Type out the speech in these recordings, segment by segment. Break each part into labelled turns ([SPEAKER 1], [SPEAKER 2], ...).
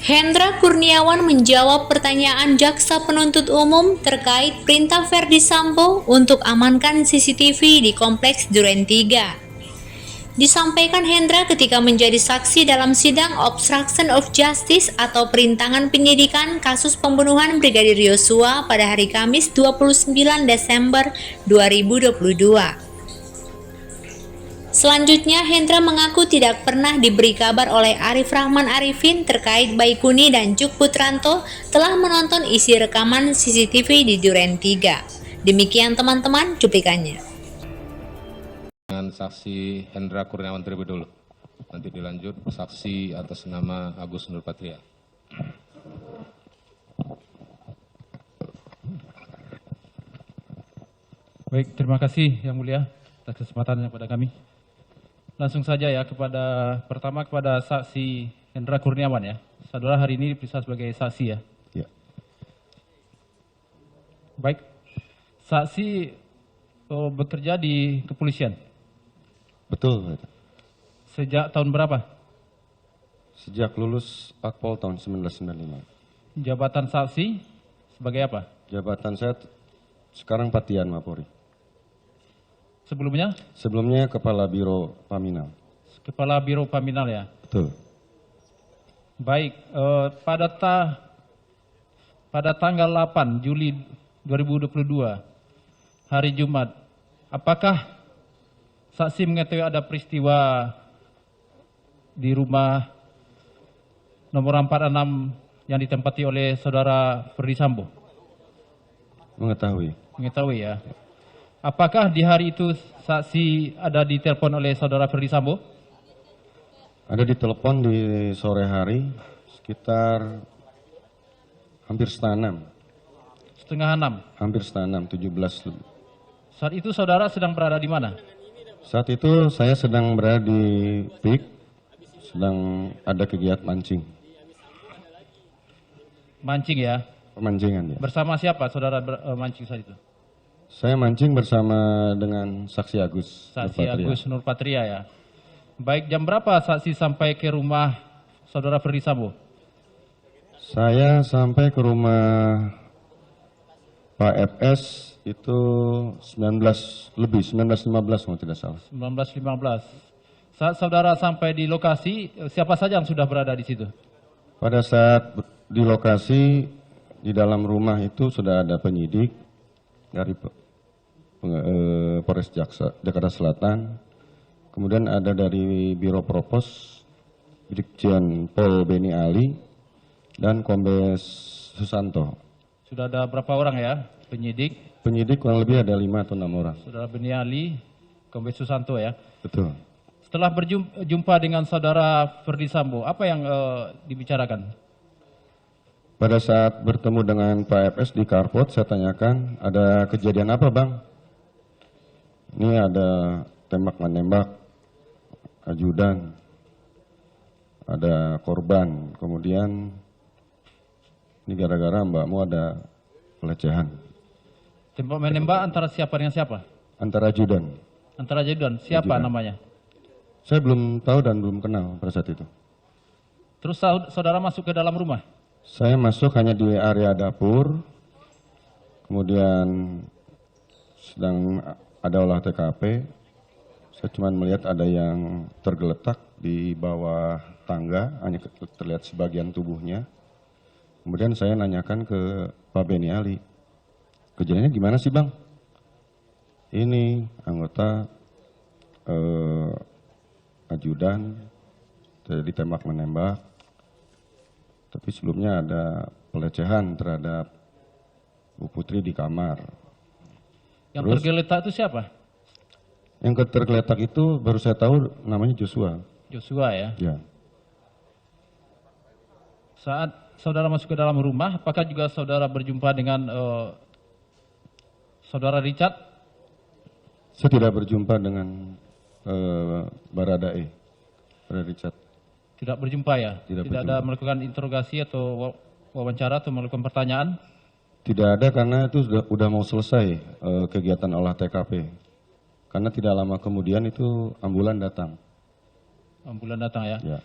[SPEAKER 1] Hendra Kurniawan menjawab pertanyaan jaksa penuntut umum terkait perintah Verdi Sambo untuk amankan CCTV di Kompleks Duren 3. Disampaikan Hendra ketika menjadi saksi dalam sidang obstruction of justice atau perintangan penyidikan kasus pembunuhan Brigadir Yosua pada hari Kamis 29 Desember 2022. Selanjutnya, Hendra mengaku tidak pernah diberi kabar oleh Arif Rahman Arifin terkait Baikuni dan Juk Putranto telah menonton isi rekaman CCTV di Duren 3. Demikian teman-teman cuplikannya.
[SPEAKER 2] Dengan saksi Hendra Kurniawan terlebih dulu. Nanti dilanjut saksi atas nama Agus Nurpatria.
[SPEAKER 3] Baik, terima kasih Yang Mulia atas kesempatannya kepada kami. Langsung saja ya pertama kepada saksi Hendra Kurniawan ya. Saudara hari ini diperiksa sebagai saksi ya.
[SPEAKER 2] Ya.
[SPEAKER 3] Baik, saksi bekerja di kepolisian.
[SPEAKER 4] Betul.
[SPEAKER 3] Sejak tahun berapa?
[SPEAKER 4] Sejak lulus Akpol tahun 1995.
[SPEAKER 3] Jabatan saksi sebagai apa?
[SPEAKER 4] Jabatan saya sekarang Patian Mapori.
[SPEAKER 3] Sebelumnya?
[SPEAKER 4] Sebelumnya Kepala Biro Paminal.
[SPEAKER 3] Kepala Biro Paminal ya.
[SPEAKER 4] Betul.
[SPEAKER 3] Baik, pada tanggal 8 Juli 2022, hari Jumat, apakah saksi mengetahui ada peristiwa di rumah nomor 46 yang ditempati oleh saudara Verdi Sambo?
[SPEAKER 4] Mengetahui.
[SPEAKER 3] Mengetahui ya. Apakah di hari itu saksi ada ditelepon oleh saudara Verdi Sambo?
[SPEAKER 4] Ada ditelepon di sore hari sekitar hampir setengah 6.
[SPEAKER 3] Setengah 6.
[SPEAKER 4] Hampir setengah 6, 17 lebih.
[SPEAKER 3] Saat itu saudara sedang berada di mana?
[SPEAKER 4] Saat itu saya sedang berada di PIK, sedang ada kegiatan mancing.
[SPEAKER 3] Mancing ya?
[SPEAKER 4] Pemancingan ya.
[SPEAKER 3] Bersama siapa saudara mancing saat itu?
[SPEAKER 4] Saya mancing bersama dengan Saksi Agus.
[SPEAKER 3] Saksi
[SPEAKER 4] Nurpatria.
[SPEAKER 3] Agus Nurpatria ya. Baik, jam berapa saksi sampai ke rumah saudara Verdi Sambo?
[SPEAKER 4] Saya sampai ke rumah Pak FS itu 19.15 kalau tidak salah.
[SPEAKER 3] 19.15. Saat saudara sampai di lokasi, siapa saja yang sudah berada di situ?
[SPEAKER 4] Pada saat di lokasi, di dalam rumah itu sudah ada penyidik dari Polres Jakarta Selatan, kemudian ada dari Biro Propos, Brigjen Pol Beni Ali, dan Kombes Susanto.
[SPEAKER 3] Sudah ada berapa orang ya penyidik?
[SPEAKER 4] Penyidik kurang lebih ada 5 atau 6 orang.
[SPEAKER 3] Saudara Beni Ali, Kombes Susanto ya.
[SPEAKER 4] Betul.
[SPEAKER 3] Setelah berjumpa dengan saudara Verdi Sambo, apa yang dibicarakan?
[SPEAKER 4] Pada saat bertemu dengan Pak FS di Karpot, saya tanyakan, ada kejadian apa Bang? Ini ada tembak-menembak, ajudan, ada korban, kemudian ini gara-gara mbakmu ada pelecehan.
[SPEAKER 3] Tembak-menembak antara siapa dengan siapa?
[SPEAKER 4] Antara ajudan.
[SPEAKER 3] Antara ajudan, siapa
[SPEAKER 4] Ajudan.
[SPEAKER 3] namanya?
[SPEAKER 4] Saya belum tahu dan belum kenal pada saat itu.
[SPEAKER 3] Terus saudara masuk ke dalam rumah?
[SPEAKER 4] Saya masuk hanya di area dapur, kemudian sedang ada olah TKP. Saya cuma melihat ada yang tergeletak di bawah tangga, hanya terlihat sebagian tubuhnya. Kemudian saya nanyakan ke Pak Beni Ali, kejadiannya gimana sih Bang? Ini anggota ajudan ditembak menembak, tapi sebelumnya ada pelecehan terhadap Bu Putri di kamar.
[SPEAKER 3] Yang tergeletak itu siapa?
[SPEAKER 4] Yang tergeletak itu baru saya tahu namanya Joshua.
[SPEAKER 3] Joshua ya.
[SPEAKER 4] Ya.
[SPEAKER 3] Saat saudara masuk ke dalam rumah, apakah juga saudara berjumpa dengan saudara Richard?
[SPEAKER 4] Saya tidak berjumpa dengan Baradae, Richard.
[SPEAKER 3] Tidak berjumpa ya?
[SPEAKER 4] Tidak
[SPEAKER 3] ada
[SPEAKER 4] berjumpa.
[SPEAKER 3] melakukan interogasi atau wawancara atau melakukan pertanyaan?
[SPEAKER 4] Tidak ada karena itu sudah mau selesai kegiatan olah TKP. Karena tidak lama kemudian itu ambulan datang.
[SPEAKER 3] Ambulan datang ya?
[SPEAKER 4] Ya.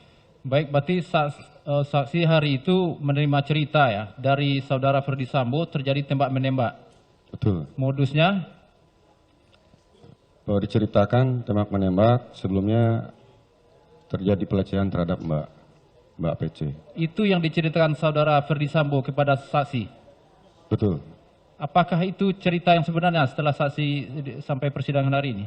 [SPEAKER 3] Baik, berarti saksi hari itu menerima cerita ya dari saudara Ferdi Sambo terjadi tembak menembak.
[SPEAKER 4] Betul.
[SPEAKER 3] Modusnya
[SPEAKER 4] Bahwa diceritakan tembak menembak sebelumnya terjadi pelecehan terhadap Mbak PC.
[SPEAKER 3] itu yang diceritakan saudara Ferdi Sambo kepada saksi.
[SPEAKER 4] Betul.
[SPEAKER 3] Apakah itu cerita yang sebenarnya setelah saksi sampai persidangan hari ini?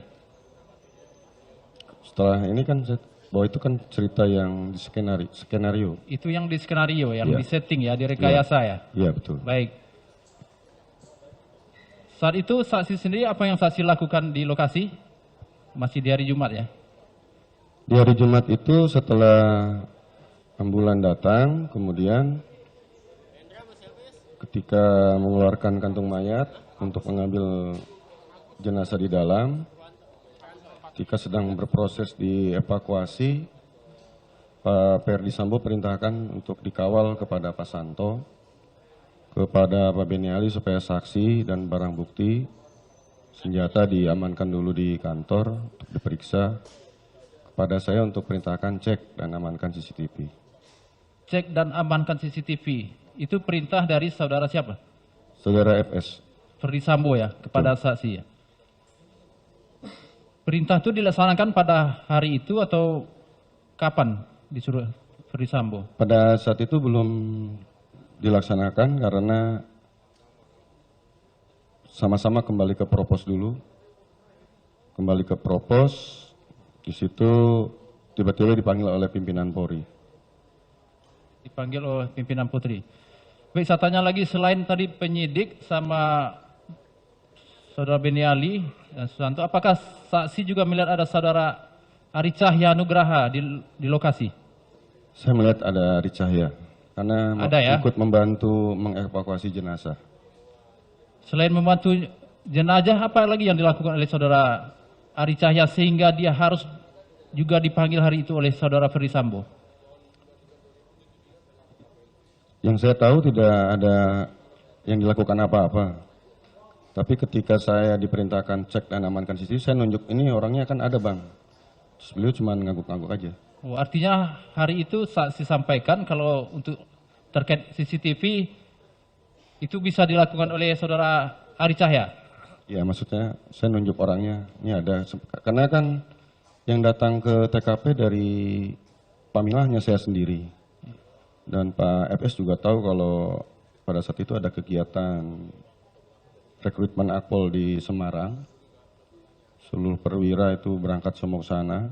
[SPEAKER 4] Setelah ini kan bahwa itu kan cerita yang di skenario.
[SPEAKER 3] Itu yang di skenario, yang
[SPEAKER 4] Iya.
[SPEAKER 3] di setting ya, direkayasa ya.
[SPEAKER 4] Iya, betul.
[SPEAKER 3] Baik. Saat itu saksi sendiri apa yang saksi lakukan di lokasi? Masih di hari Jumat ya?
[SPEAKER 4] Di hari Jumat itu setelah ambulan datang, kemudian ketika mengeluarkan kantung mayat untuk mengambil jenazah di dalam, ketika sedang berproses dievakuasi, Pak Ferdi Sambo perintahkan untuk dikawal kepada Pak Santo, kepada Pak Beniali supaya saksi dan barang bukti, senjata diamankan dulu di kantor untuk diperiksa. Kepada saya untuk perintahkan cek dan amankan CCTV.
[SPEAKER 3] Cek dan amankan CCTV. Itu perintah dari saudara siapa?
[SPEAKER 4] Saudara FS.
[SPEAKER 3] Ferdi Sambo ya, kepada saksi ya. Perintah itu dilaksanakan pada hari itu atau kapan disuruh Ferdi Sambo?
[SPEAKER 4] Pada saat itu belum dilaksanakan karena sama-sama kembali ke propos dulu. Kembali ke propos, di situ tiba-tiba dipanggil oleh pimpinan Polri.
[SPEAKER 3] Dipanggil oleh pimpinan Putri. Baik, saya tanya lagi, selain tadi penyidik sama saudara Beniali dan Susanto, apakah saksi juga melihat ada saudara Ari Cahya Nugraha di lokasi?
[SPEAKER 4] Saya melihat ada Ari Cahya karena
[SPEAKER 3] Ada ya?
[SPEAKER 4] ikut membantu mengevakuasi jenazah.
[SPEAKER 3] Selain membantu jenazah, apa lagi yang dilakukan oleh saudara Ari Cahya sehingga dia harus juga dipanggil hari itu oleh saudara Ferdi Sambo?
[SPEAKER 4] Yang saya tahu tidak ada yang dilakukan apa-apa. Tapi ketika saya diperintahkan cek dan amankan CCTV, saya nunjuk ini orangnya kan ada bang. Terus beliau cuma ngangguk-ngangguk aja.
[SPEAKER 3] Oh, artinya hari itu saksi sampaikan kalau untuk terkait CCTV itu bisa dilakukan oleh saudara Ari Cahya.
[SPEAKER 4] Ya maksudnya saya nunjuk orangnya, ini ada. Karena kan yang datang ke TKP dari Pamila hanya saya sendiri. Dan Pak FS juga tahu kalau pada saat itu ada kegiatan rekrutmen Akpol di Semarang. Seluruh perwira itu berangkat semua ke sana.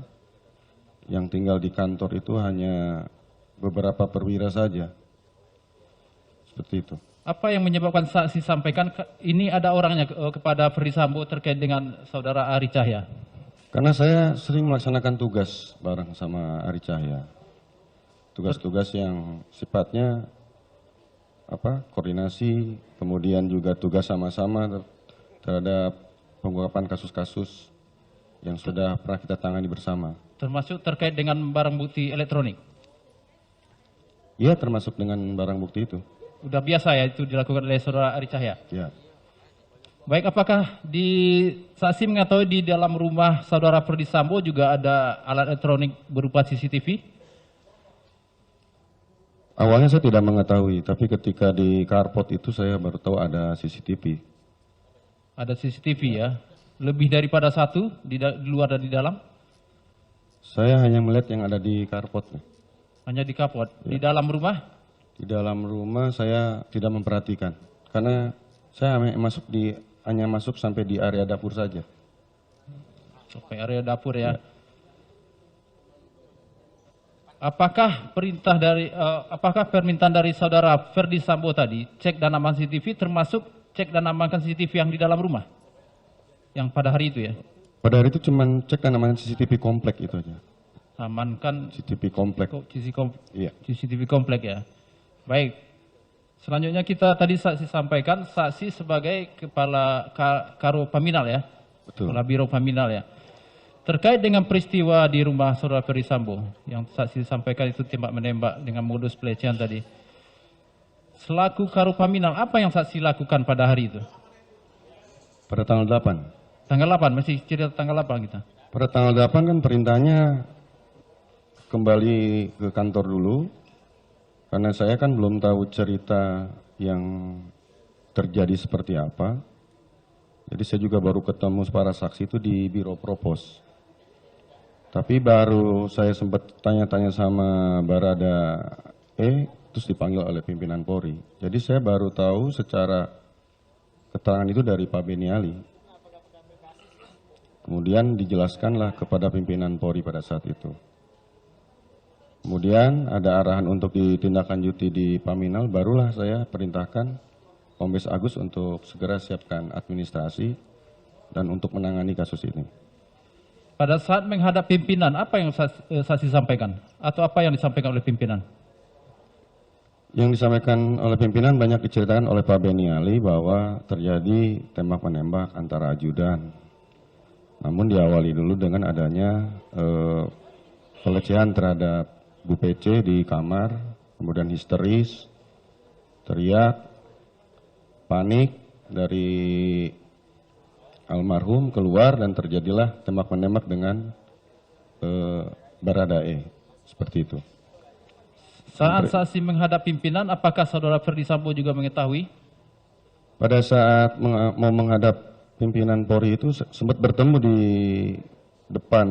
[SPEAKER 4] Yang tinggal di kantor itu hanya beberapa perwira saja. Seperti itu.
[SPEAKER 3] Apa yang menyebabkan saksi sampaikan ini ada orangnya kepada Ferdi Sambo terkait dengan saudara Ari Cahya?
[SPEAKER 4] Karena saya sering melaksanakan tugas bareng sama Ari Cahya. Tugas-tugas yang sifatnya koordinasi, kemudian juga tugas sama-sama terhadap pengungkapan kasus-kasus yang sudah pernah kita tangani bersama.
[SPEAKER 3] Termasuk terkait dengan barang bukti elektronik?
[SPEAKER 4] Iya, termasuk dengan barang bukti itu.
[SPEAKER 3] Udah biasa ya itu dilakukan oleh saudara Ari Cahya?
[SPEAKER 4] Ya.
[SPEAKER 3] Baik, apakah saksi mengetahui di dalam rumah saudara Ferdi Sambo juga ada alat elektronik berupa CCTV?
[SPEAKER 4] Awalnya saya tidak mengetahui, tapi ketika di carport itu saya baru tahu ada CCTV.
[SPEAKER 3] Ada CCTV ya? Lebih daripada satu di luar dan di dalam?
[SPEAKER 4] Saya hanya melihat yang ada di carport.
[SPEAKER 3] Hanya di kapot.
[SPEAKER 4] Ya.
[SPEAKER 3] Di dalam rumah?
[SPEAKER 4] Di dalam rumah saya tidak memperhatikan, karena saya hanya masuk sampai di area dapur saja.
[SPEAKER 3] Sampai area dapur ya. Apakah permintaan dari saudara Ferdi Sambo tadi cek dan amankan CCTV termasuk cek dan amankan CCTV yang di dalam rumah? Yang pada hari itu ya?
[SPEAKER 4] Pada hari itu cuma cek dan amankan CCTV komplek itu aja.
[SPEAKER 3] Amankan
[SPEAKER 4] CCTV komplek. Iya.
[SPEAKER 3] CCTV komplek ya. Baik. Selanjutnya kita tadi saksi sampaikan saksi sebagai kepala Karo Paminal ya.
[SPEAKER 4] Betul.
[SPEAKER 3] Kepala Biro Paminal ya. Terkait dengan peristiwa di rumah saudara Ferdi Sambo yang saksi sampaikan itu tembak menembak dengan modus pelecehan tadi. Selaku Karo Paminal, apa yang saksi lakukan pada hari itu?
[SPEAKER 4] Pada tanggal 8.
[SPEAKER 3] Tanggal 8, masih cerita tanggal 8 kita.
[SPEAKER 4] Pada tanggal 8 kan perintahnya kembali ke kantor dulu, karena saya kan belum tahu cerita yang terjadi seperti apa. Jadi saya juga baru ketemu para saksi itu di Biro Propos. Tapi baru saya sempat tanya-tanya sama Barada terus dipanggil oleh pimpinan Polri. Jadi saya baru tahu secara keterangan itu dari Pak Beni Ali. Kemudian dijelaskanlah kepada pimpinan Polri pada saat itu. Kemudian ada arahan untuk ditindaklanjuti di Paminal, barulah saya perintahkan Kombes Agus untuk segera siapkan administrasi dan untuk menangani kasus ini.
[SPEAKER 3] Pada saat menghadap pimpinan, apa yang saksi sampaikan? Atau apa yang disampaikan oleh pimpinan?
[SPEAKER 4] Yang disampaikan oleh pimpinan banyak diceritakan oleh Pak Beni Ali bahwa terjadi tembak-menembak antara ajudan. Namun diawali dulu dengan adanya pelecehan terhadap Bu PC di kamar, kemudian histeris, teriak, panik dari almarhum keluar dan terjadilah tembak-menembak dengan Baradae, seperti itu.
[SPEAKER 3] Saat saksi menghadap pimpinan, apakah saudara Ferdi Sambo juga mengetahui?
[SPEAKER 4] Pada saat mau menghadap pimpinan Polri itu sempat bertemu di depan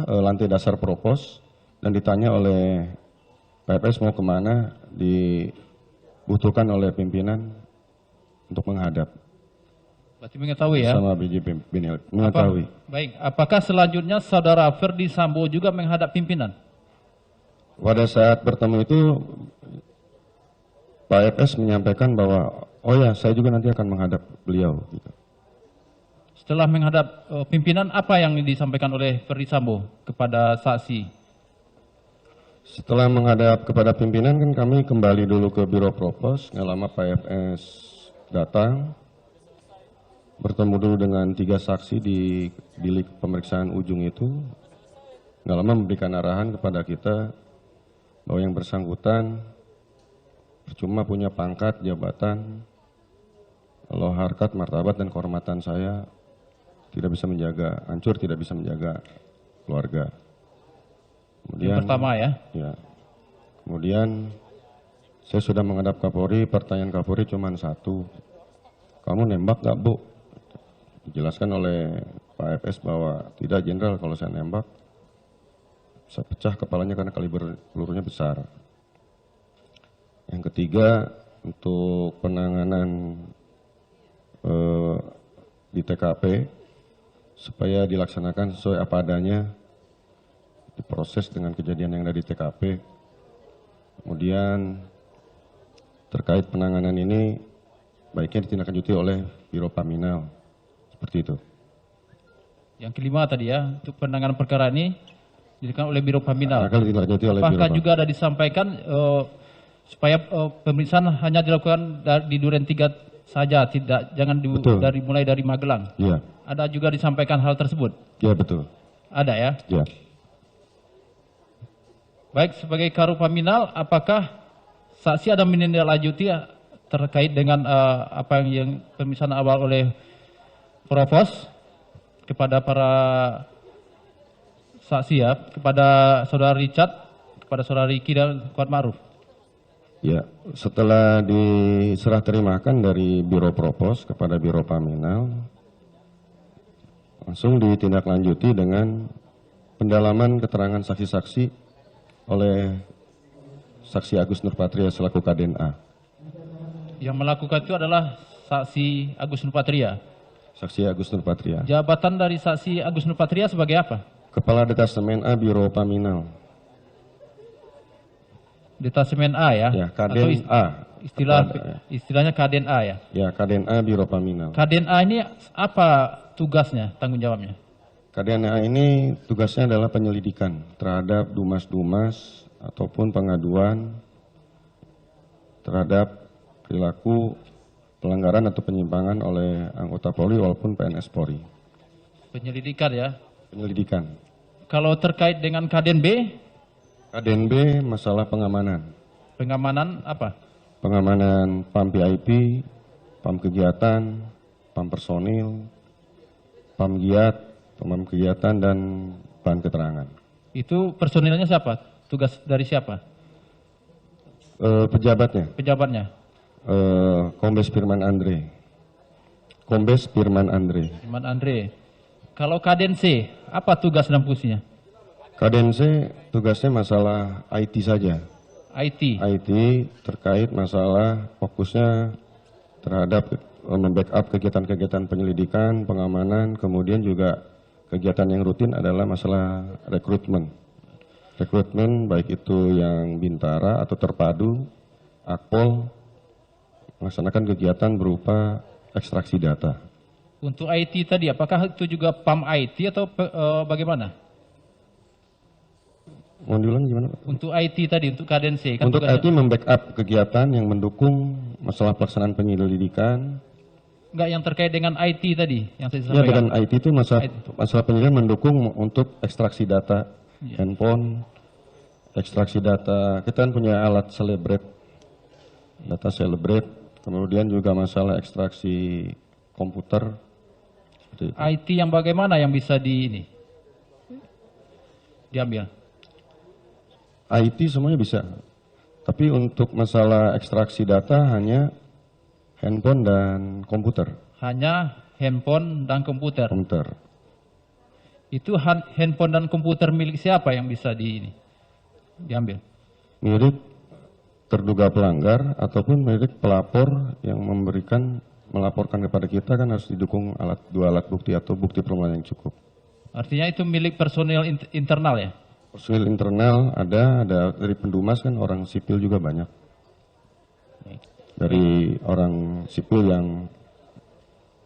[SPEAKER 4] lantai dasar Propos dan ditanya oleh PFS mau kemana, dibutuhkan oleh pimpinan untuk menghadap.
[SPEAKER 3] Berarti mengetahui ya?
[SPEAKER 4] Sama BJ Beni Ali, mengetahui.
[SPEAKER 3] Baik, apakah selanjutnya saudara Ferdi Sambo juga menghadap pimpinan?
[SPEAKER 4] Pada saat bertemu itu Pak FS menyampaikan bahwa oh ya saya juga nanti akan menghadap beliau. Gitu.
[SPEAKER 3] Setelah menghadap pimpinan, apa yang disampaikan oleh Ferdi Sambo kepada saksi?
[SPEAKER 4] Setelah menghadap kepada pimpinan kan kami kembali dulu ke Biro Propos, nggak lama Pak FS datang, bertemu dulu dengan 3 saksi di bilik pemeriksaan ujung itu, nggak lama memberikan arahan kepada kita bahwa yang bersangkutan percuma punya pangkat, jabatan, kalau harkat, martabat, dan kehormatan saya tidak bisa menjaga, hancur tidak bisa menjaga keluarga. Kemudian,
[SPEAKER 3] Yang pertama ya?
[SPEAKER 4] Ya. Kemudian saya sudah menghadap Kapolri, pertanyaan Kapolri cuma satu, kamu nembak gak Bu? Dijelaskan oleh Pak FS bahwa tidak Jenderal, kalau saya nembak bisa pecah kepalanya karena kaliber pelurunya besar. Yang ketiga, untuk penanganan di TKP supaya dilaksanakan sesuai apa adanya, diproses dengan kejadian yang ada di TKP. Kemudian terkait penanganan ini baiknya ditindaklanjuti oleh Biro Paminal, seperti itu.
[SPEAKER 3] Yang kelima tadi ya, untuk penanganan perkara ini dilakukan oleh Biro Paminal.
[SPEAKER 4] Akan ditindaklanjuti oleh Biro
[SPEAKER 3] Apakah
[SPEAKER 4] Paminal.
[SPEAKER 3] juga ada disampaikan supaya pemeriksaan hanya dilakukan di Duren 3 saja, jangan mulai dari Magelang?
[SPEAKER 4] Iya.
[SPEAKER 3] Ada juga disampaikan hal tersebut?
[SPEAKER 4] Iya betul.
[SPEAKER 3] Ada ya?
[SPEAKER 4] Iya.
[SPEAKER 3] Baik, sebagai Karu Paminal, apakah saksi ada menindaklanjuti terkait dengan apa yang pemeriksaan awal oleh Provos kepada para saksi ya, kepada saudara Richard, kepada saudara Ricky dan Kuat Ma'ruf?
[SPEAKER 4] Ya, setelah diserah terimakan dari Biro Propos kepada Biro Paminal, langsung ditindaklanjuti dengan pendalaman keterangan saksi-saksi oleh saksi Agus Nurpatria selaku KDNA.
[SPEAKER 3] Yang melakukan itu adalah saksi Agus Nurpatria.
[SPEAKER 4] Saksi Agus Nurpatria.
[SPEAKER 3] Jabatan dari saksi Agus Nurpatria sebagai apa?
[SPEAKER 4] Kepala Detasemen A Biro Paminal.
[SPEAKER 3] Detasemen A ya?
[SPEAKER 4] Ya, Kaden A.
[SPEAKER 3] Istilahnya Kaden A ya?
[SPEAKER 4] Ya, Kaden A Biro Paminal.
[SPEAKER 3] Kaden A ini apa tugasnya, tanggung jawabnya?
[SPEAKER 4] Kaden A ini tugasnya adalah penyelidikan terhadap dumas-dumas ataupun pengaduan terhadap perilaku pelanggaran atau penyimpangan oleh anggota Polri walaupun PNS Polri.
[SPEAKER 3] Penyelidikan ya?
[SPEAKER 4] Penyelidikan.
[SPEAKER 3] Kalau terkait dengan Kaden B?
[SPEAKER 4] Kaden B masalah pengamanan.
[SPEAKER 3] Pengamanan apa?
[SPEAKER 4] Pengamanan PAM VIP, PAM kegiatan, PAM personil, PAM giat, PAM kegiatan, dan bahan keterangan.
[SPEAKER 3] Itu personilnya siapa? Tugas dari siapa?
[SPEAKER 4] Pejabatnya,
[SPEAKER 3] Pejabatnya?
[SPEAKER 4] Kombes Firman Andre. Kombes Firman Andre.
[SPEAKER 3] Firman Andre. Kalau Kadense, apa tugas dan fungsinya?
[SPEAKER 4] Kadense tugasnya masalah IT saja.
[SPEAKER 3] IT.
[SPEAKER 4] IT terkait masalah fokusnya terhadap membackup kegiatan-kegiatan penyelidikan, pengamanan, kemudian juga kegiatan yang rutin adalah masalah rekrutmen. Rekrutmen baik itu yang bintara atau terpadu, akpol, melaksanakan kegiatan berupa ekstraksi data.
[SPEAKER 3] Untuk IT tadi, apakah itu juga PAM IT atau bagaimana?
[SPEAKER 4] Mau diulang gimana, Pak?
[SPEAKER 3] Untuk IT tadi, untuk Kadense. Kan
[SPEAKER 4] Untuk
[SPEAKER 3] tugasnya-
[SPEAKER 4] IT membackup kegiatan yang mendukung masalah pelaksanaan penyelidikan.
[SPEAKER 3] Enggak, yang terkait dengan IT tadi, yang saya
[SPEAKER 4] Ya,
[SPEAKER 3] sampaikan.
[SPEAKER 4] dengan IT itu masalah penyelidikan mendukung untuk ekstraksi data handphone, ekstraksi data. Kita kan punya alat Celebrate, data Celebrate. Kemudian juga masalah ekstraksi komputer. Seperti itu.
[SPEAKER 3] IT yang bagaimana yang bisa diambil?
[SPEAKER 4] IT semuanya bisa. Tapi untuk masalah ekstraksi data hanya handphone dan komputer.
[SPEAKER 3] Hanya handphone dan komputer.
[SPEAKER 4] Komputer.
[SPEAKER 3] Itu handphone dan komputer milik siapa yang bisa diambil?
[SPEAKER 4] Milik terduga pelanggar ataupun milik pelapor yang melaporkan kepada kita kan harus didukung dua alat bukti atau bukti permulaan yang cukup.
[SPEAKER 3] Artinya itu milik personil internal ya?
[SPEAKER 4] Personil internal ada dari Pendumas kan orang sipil juga banyak. Dari orang sipil yang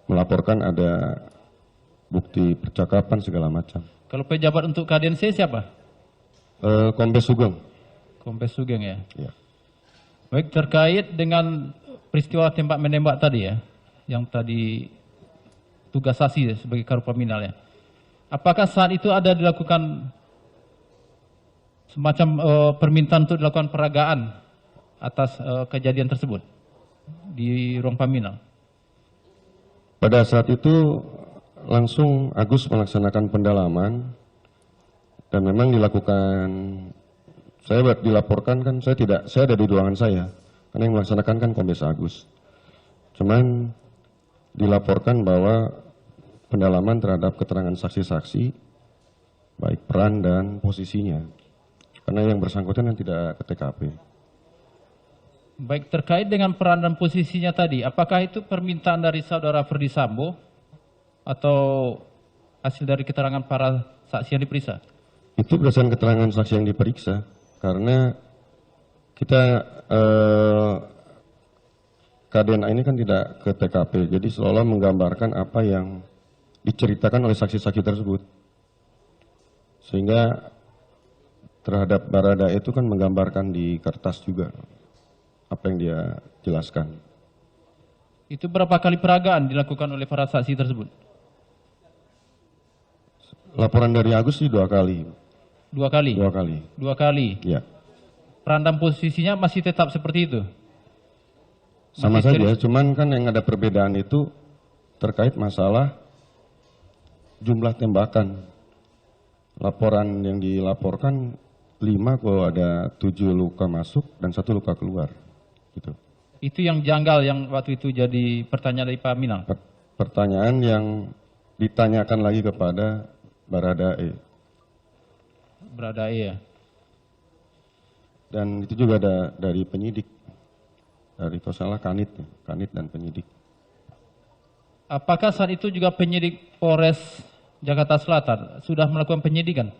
[SPEAKER 4] melaporkan ada bukti percakapan segala macam.
[SPEAKER 3] Kalau pejabat untuk Kadense siapa?
[SPEAKER 4] Kombes Sugeng.
[SPEAKER 3] Kombes Sugeng ya?
[SPEAKER 4] Ya.
[SPEAKER 3] Baik, terkait dengan peristiwa tembak menembak tadi ya, yang tadi tugas saksi sebagai Karopaminal ya. Apakah saat itu ada dilakukan semacam permintaan untuk dilakukan peragaan atas kejadian tersebut di ruang Paminal?
[SPEAKER 4] Pada saat itu langsung Agus melaksanakan pendalaman dan memang dilakukan. Saya dilaporkan kan saya ada di ruangan saya karena yang melaksanakan kan Kombes Agus. Cuman dilaporkan bahwa pendalaman terhadap keterangan saksi-saksi baik peran dan posisinya karena yang bersangkutan yang tidak ke TKP.
[SPEAKER 3] Baik, terkait dengan peran dan posisinya tadi, apakah itu permintaan dari saudara Ferdi Sambo atau hasil dari keterangan para saksi yang diperiksa?
[SPEAKER 4] Itu berdasarkan keterangan saksi yang diperiksa karena kita KDNA ini kan tidak ke TKP, jadi seolah menggambarkan apa yang diceritakan oleh saksi-saksi tersebut. Sehingga terhadap Barada itu kan menggambarkan di kertas juga apa yang dia jelaskan.
[SPEAKER 3] Itu berapa kali peragaan dilakukan oleh para saksi tersebut?
[SPEAKER 4] Laporan dari Agus sih 2 kali.
[SPEAKER 3] 2 kali?
[SPEAKER 4] 2 kali.
[SPEAKER 3] 2 kali.
[SPEAKER 4] Ya.
[SPEAKER 3] Peran dan posisinya masih tetap seperti itu?
[SPEAKER 4] Sama
[SPEAKER 3] Masih
[SPEAKER 4] saja, cuman kan yang ada perbedaan itu terkait masalah jumlah tembakan. Laporan yang dilaporkan 5 kok ada 7 luka masuk dan 1 luka keluar. Gitu.
[SPEAKER 3] Itu yang janggal yang waktu itu jadi pertanyaan dari Pak Minal?
[SPEAKER 4] Pertanyaan yang ditanyakan lagi kepada Baradae.
[SPEAKER 3] Baradae ya?
[SPEAKER 4] Dan itu juga ada dari penyidik. Dari kalau salah Kanit dan penyidik.
[SPEAKER 3] Apakah saat itu juga penyidik Polres Jakarta Selatan sudah melakukan penyidikan?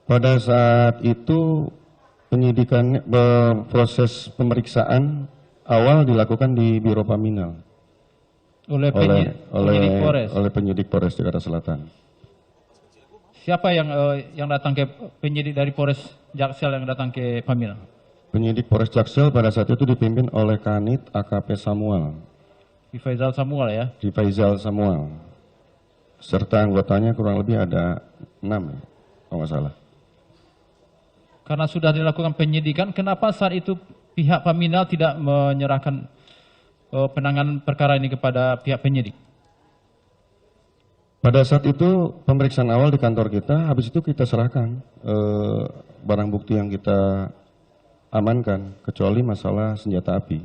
[SPEAKER 4] Pada saat itu penyidikan proses pemeriksaan awal dilakukan di Biro Paminal
[SPEAKER 3] Oleh penyidik Polres?
[SPEAKER 4] oleh penyidik Polres Jakarta Selatan.
[SPEAKER 3] Siapa yang datang ke penyidik dari Polres Jaksel yang datang ke Paminal?
[SPEAKER 4] Penyidik Polres Jaksel pada saat itu dipimpin oleh Kanit AKP Samuel.
[SPEAKER 3] Di Faizal Samuel ya?
[SPEAKER 4] Di Faizal Samuel. Serta anggotanya kurang lebih ada 6 ya, kalau nggak salah.
[SPEAKER 3] Karena sudah dilakukan penyidikan, kenapa saat itu pihak Paminal tidak menyerahkan penanganan perkara ini kepada pihak penyidik?
[SPEAKER 4] Pada saat itu pemeriksaan awal di kantor kita, habis itu kita serahkan barang bukti yang kita amankan, kecuali masalah senjata api.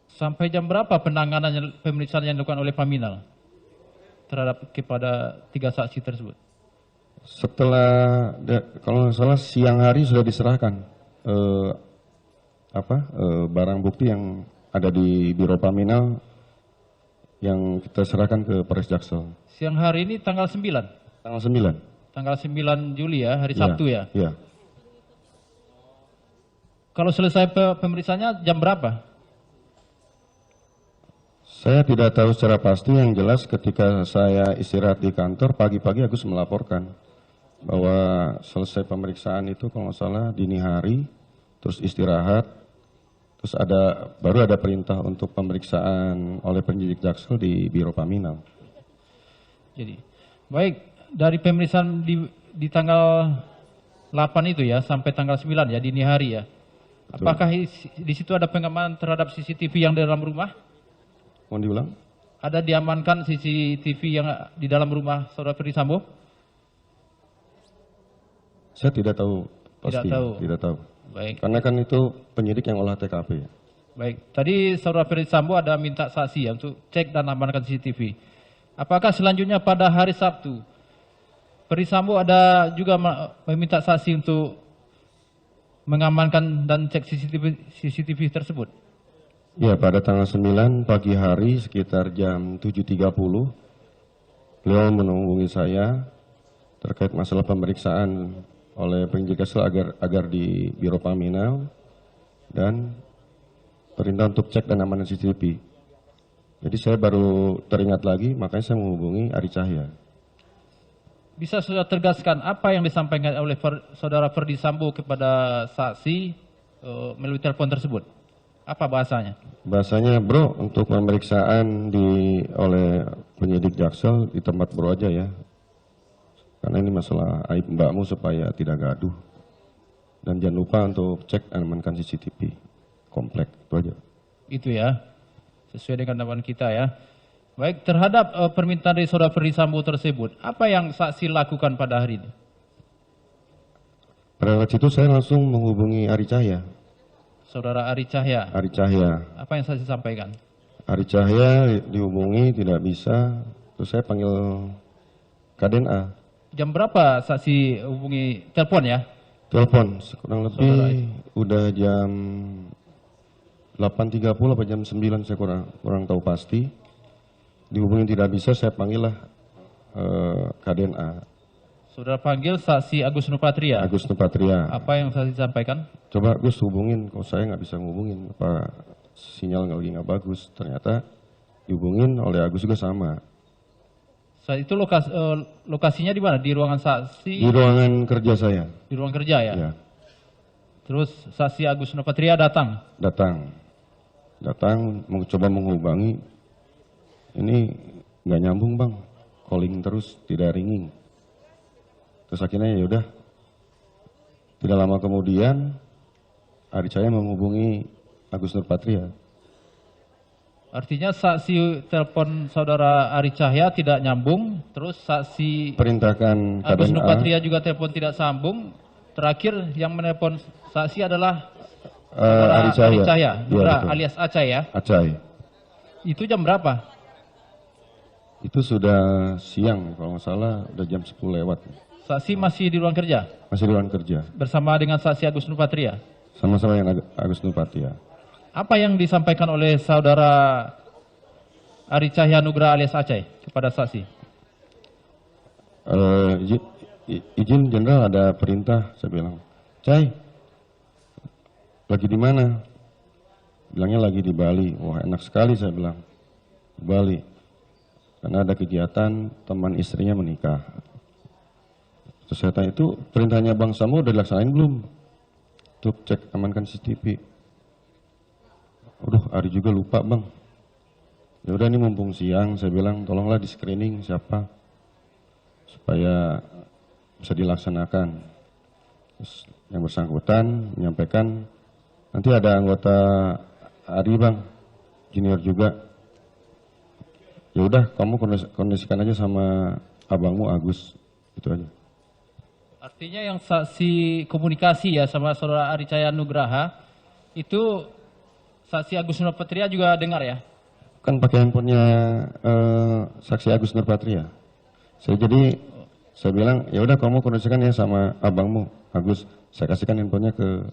[SPEAKER 3] Sampai jam berapa penanganan pemeriksaan yang dilakukan oleh Paminal terhadap kepada 3 saksi tersebut?
[SPEAKER 4] Setelah, kalau nggak salah siang hari sudah diserahkan barang bukti yang ada di Biro Paminal yang kita serahkan ke Polres Jaksel.
[SPEAKER 3] Siang hari ini tanggal 9?
[SPEAKER 4] Tanggal 9.
[SPEAKER 3] Tanggal 9 Juli ya, hari Sabtu ya?
[SPEAKER 4] Iya.
[SPEAKER 3] Kalau selesai pemeriksaannya jam berapa?
[SPEAKER 4] Saya tidak tahu secara pasti, yang jelas ketika saya istirahat di kantor, pagi-pagi Agus melaporkan bahwa selesai pemeriksaan itu kalau nggak salah dini hari, terus istirahat, terus baru ada perintah untuk pemeriksaan oleh penyidik Jaksel di Biro Paminal.
[SPEAKER 3] Jadi, baik, dari pemeriksaan di tanggal 8 itu ya, sampai tanggal 9 ya, dini hari ya.
[SPEAKER 4] Betul.
[SPEAKER 3] Apakah di situ ada pengamanan terhadap CCTV yang di dalam rumah?
[SPEAKER 4] Mohon diulang?
[SPEAKER 3] Ada diamankan CCTV yang di dalam rumah Saudara Ferdi Sambo?
[SPEAKER 4] Saya tidak tahu pasti.
[SPEAKER 3] Tidak tahu. Baik.
[SPEAKER 4] Karena kan itu penyidik yang olah TKP.
[SPEAKER 3] Baik. Tadi Saudara Ferdi Sambo ada minta saksi ya untuk cek dan amankan CCTV. Apakah selanjutnya pada hari Sabtu Ferdi Sambo ada juga meminta saksi untuk mengamankan dan cek CCTV tersebut?
[SPEAKER 4] Ya, pada tanggal 9 pagi hari sekitar jam 7.30 beliau menghubungi saya terkait masalah pemeriksaan oleh penyidik Jaksel agar di Biro Paminal dan perintah untuk cek dan amankan CCTV. Jadi saya baru teringat lagi, makanya saya menghubungi Ari Cahya.
[SPEAKER 3] Bisa sudah tergaskan apa yang disampaikan oleh Saudara Ferdi Sambo kepada saksi melalui telepon tersebut? Apa bahasanya?
[SPEAKER 4] Bahasanya, bro, untuk pemeriksaan oleh penyidik Jaksel di tempat bro aja ya. Karena ini masalah aib mbakmu supaya tidak gaduh. Dan jangan lupa untuk cek dan amankan CCTV komplek, itu aja.
[SPEAKER 3] Itu ya, sesuai dengan dakwaan kita ya. Baik, terhadap permintaan dari Saudara Ferdi Sambo tersebut, apa yang saksi lakukan pada hari ini?
[SPEAKER 4] Pada saat itu saya langsung menghubungi Ari Cahya.
[SPEAKER 3] Saudara Ari Cahya.
[SPEAKER 4] Ari Cahya.
[SPEAKER 3] Apa yang saksi sampaikan?
[SPEAKER 4] Ari Cahya dihubungi tidak bisa, terus saya panggil KDNA.
[SPEAKER 3] Jam berapa saksi hubungi telepon ya?
[SPEAKER 4] Telepon, kurang lebih udah jam 8.30 atau jam 9, saya kurang tahu pasti. Dihubungi tidak bisa, saya panggil lah KDNA.
[SPEAKER 3] Saudara panggil saksi Agus Nupatria.
[SPEAKER 4] Agus Nupatria.
[SPEAKER 3] Apa yang saksi sampaikan?
[SPEAKER 4] Coba Agus hubungin, kok saya nggak bisa ngubungin, apa sinyal lagi nggak bagus. Ternyata dihubungin oleh Agus juga sama.
[SPEAKER 3] Saat itu lokasinya di mana? Di ruangan saksi?
[SPEAKER 4] Di ruangan kerja saya.
[SPEAKER 3] Di ruang kerja ya?
[SPEAKER 4] Ya.
[SPEAKER 3] Terus saksi Agus Nupatria datang?
[SPEAKER 4] Datang, coba menghubungi. Ini nggak nyambung bang, calling terus, tidak ringing. Terus akhirnya ya udah. Tidak lama kemudian, Ari Cahya menghubungi Agus Nurpatria.
[SPEAKER 3] Artinya saksi telepon Saudara Ari Cahya tidak nyambung, terus saksi
[SPEAKER 4] Perintahkan
[SPEAKER 3] Agus
[SPEAKER 4] KDNA.
[SPEAKER 3] Nupatria juga telepon tidak sambung. Terakhir yang menelpon saksi adalah
[SPEAKER 4] Ari Cahya.
[SPEAKER 3] Nugra
[SPEAKER 4] Ya,
[SPEAKER 3] alias Acai ya.
[SPEAKER 4] Acai.
[SPEAKER 3] Itu jam berapa?
[SPEAKER 4] Itu sudah siang, kalau nggak salah udah jam 10 lewat.
[SPEAKER 3] Saksi masih di ruang kerja?
[SPEAKER 4] Masih di ruang kerja.
[SPEAKER 3] Bersama dengan saksi Agus Nupatria?
[SPEAKER 4] Sama-sama yang Agus Nurpatria.
[SPEAKER 3] Apa yang disampaikan oleh Saudara Ari Cahya Nugra alias Acai kepada saksi?
[SPEAKER 4] Izin Jenderal, ada perintah, saya bilang. Cai, lagi di mana? Bilangnya lagi di Bali. Wah enak sekali, saya bilang. Di Bali. Karena ada kegiatan teman istrinya menikah. Terus saya tanya, itu perintahnya Bang Sambo udah dilaksanain belum? Untuk cek amankan CCTV. Aduh, Ari juga lupa bang. Ya udah ini mumpung siang, saya bilang tolonglah di screening siapa supaya bisa dilaksanakan. Terus yang bersangkutan menyampaikan nanti ada anggota Ari bang, junior juga. ya udah kamu kondisikan aja sama abangmu Agus, itu aja.
[SPEAKER 3] Artinya yang saksi komunikasi ya sama saudara Aricaya Nugraha itu saksi Agus Nurpatria juga dengar ya?
[SPEAKER 4] Kan pakai handphonenya saksi Agus Nurpatria. Saya bilang ya udah kamu kondisikan ya sama abangmu Agus. Saya kasihkan handphonenya ke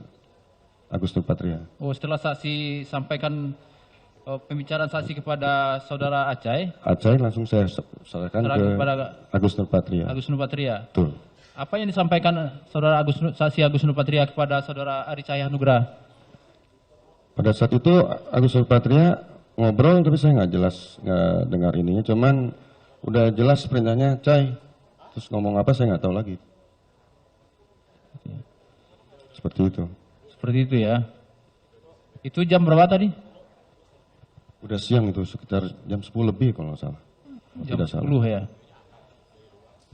[SPEAKER 4] Agus Nurpatria.
[SPEAKER 3] Oh, setelah saksi sampaikan pembicaraan saksi kepada saudara Acai
[SPEAKER 4] Langsung saya serahkan ke
[SPEAKER 3] kepada
[SPEAKER 4] Agus Nurpatria.
[SPEAKER 3] Agus Nurpatria.
[SPEAKER 4] Betul.
[SPEAKER 3] Apa yang disampaikan saudara saksi Agus Nurpatria kepada saudara Aricaya Nugraha?
[SPEAKER 4] Pada saat itu Agus Nurpatria ngobrol tapi saya nggak dengar ininya. Cuman udah jelas perintahnya Cai. Terus ngomong apa saya nggak tahu lagi. Seperti itu.
[SPEAKER 3] Seperti itu ya. Itu jam berapa tadi?
[SPEAKER 4] Udah siang itu sekitar jam 10 lebih kalau nggak salah.
[SPEAKER 3] Jam
[SPEAKER 4] Tidak
[SPEAKER 3] 10
[SPEAKER 4] salah.
[SPEAKER 3] ya.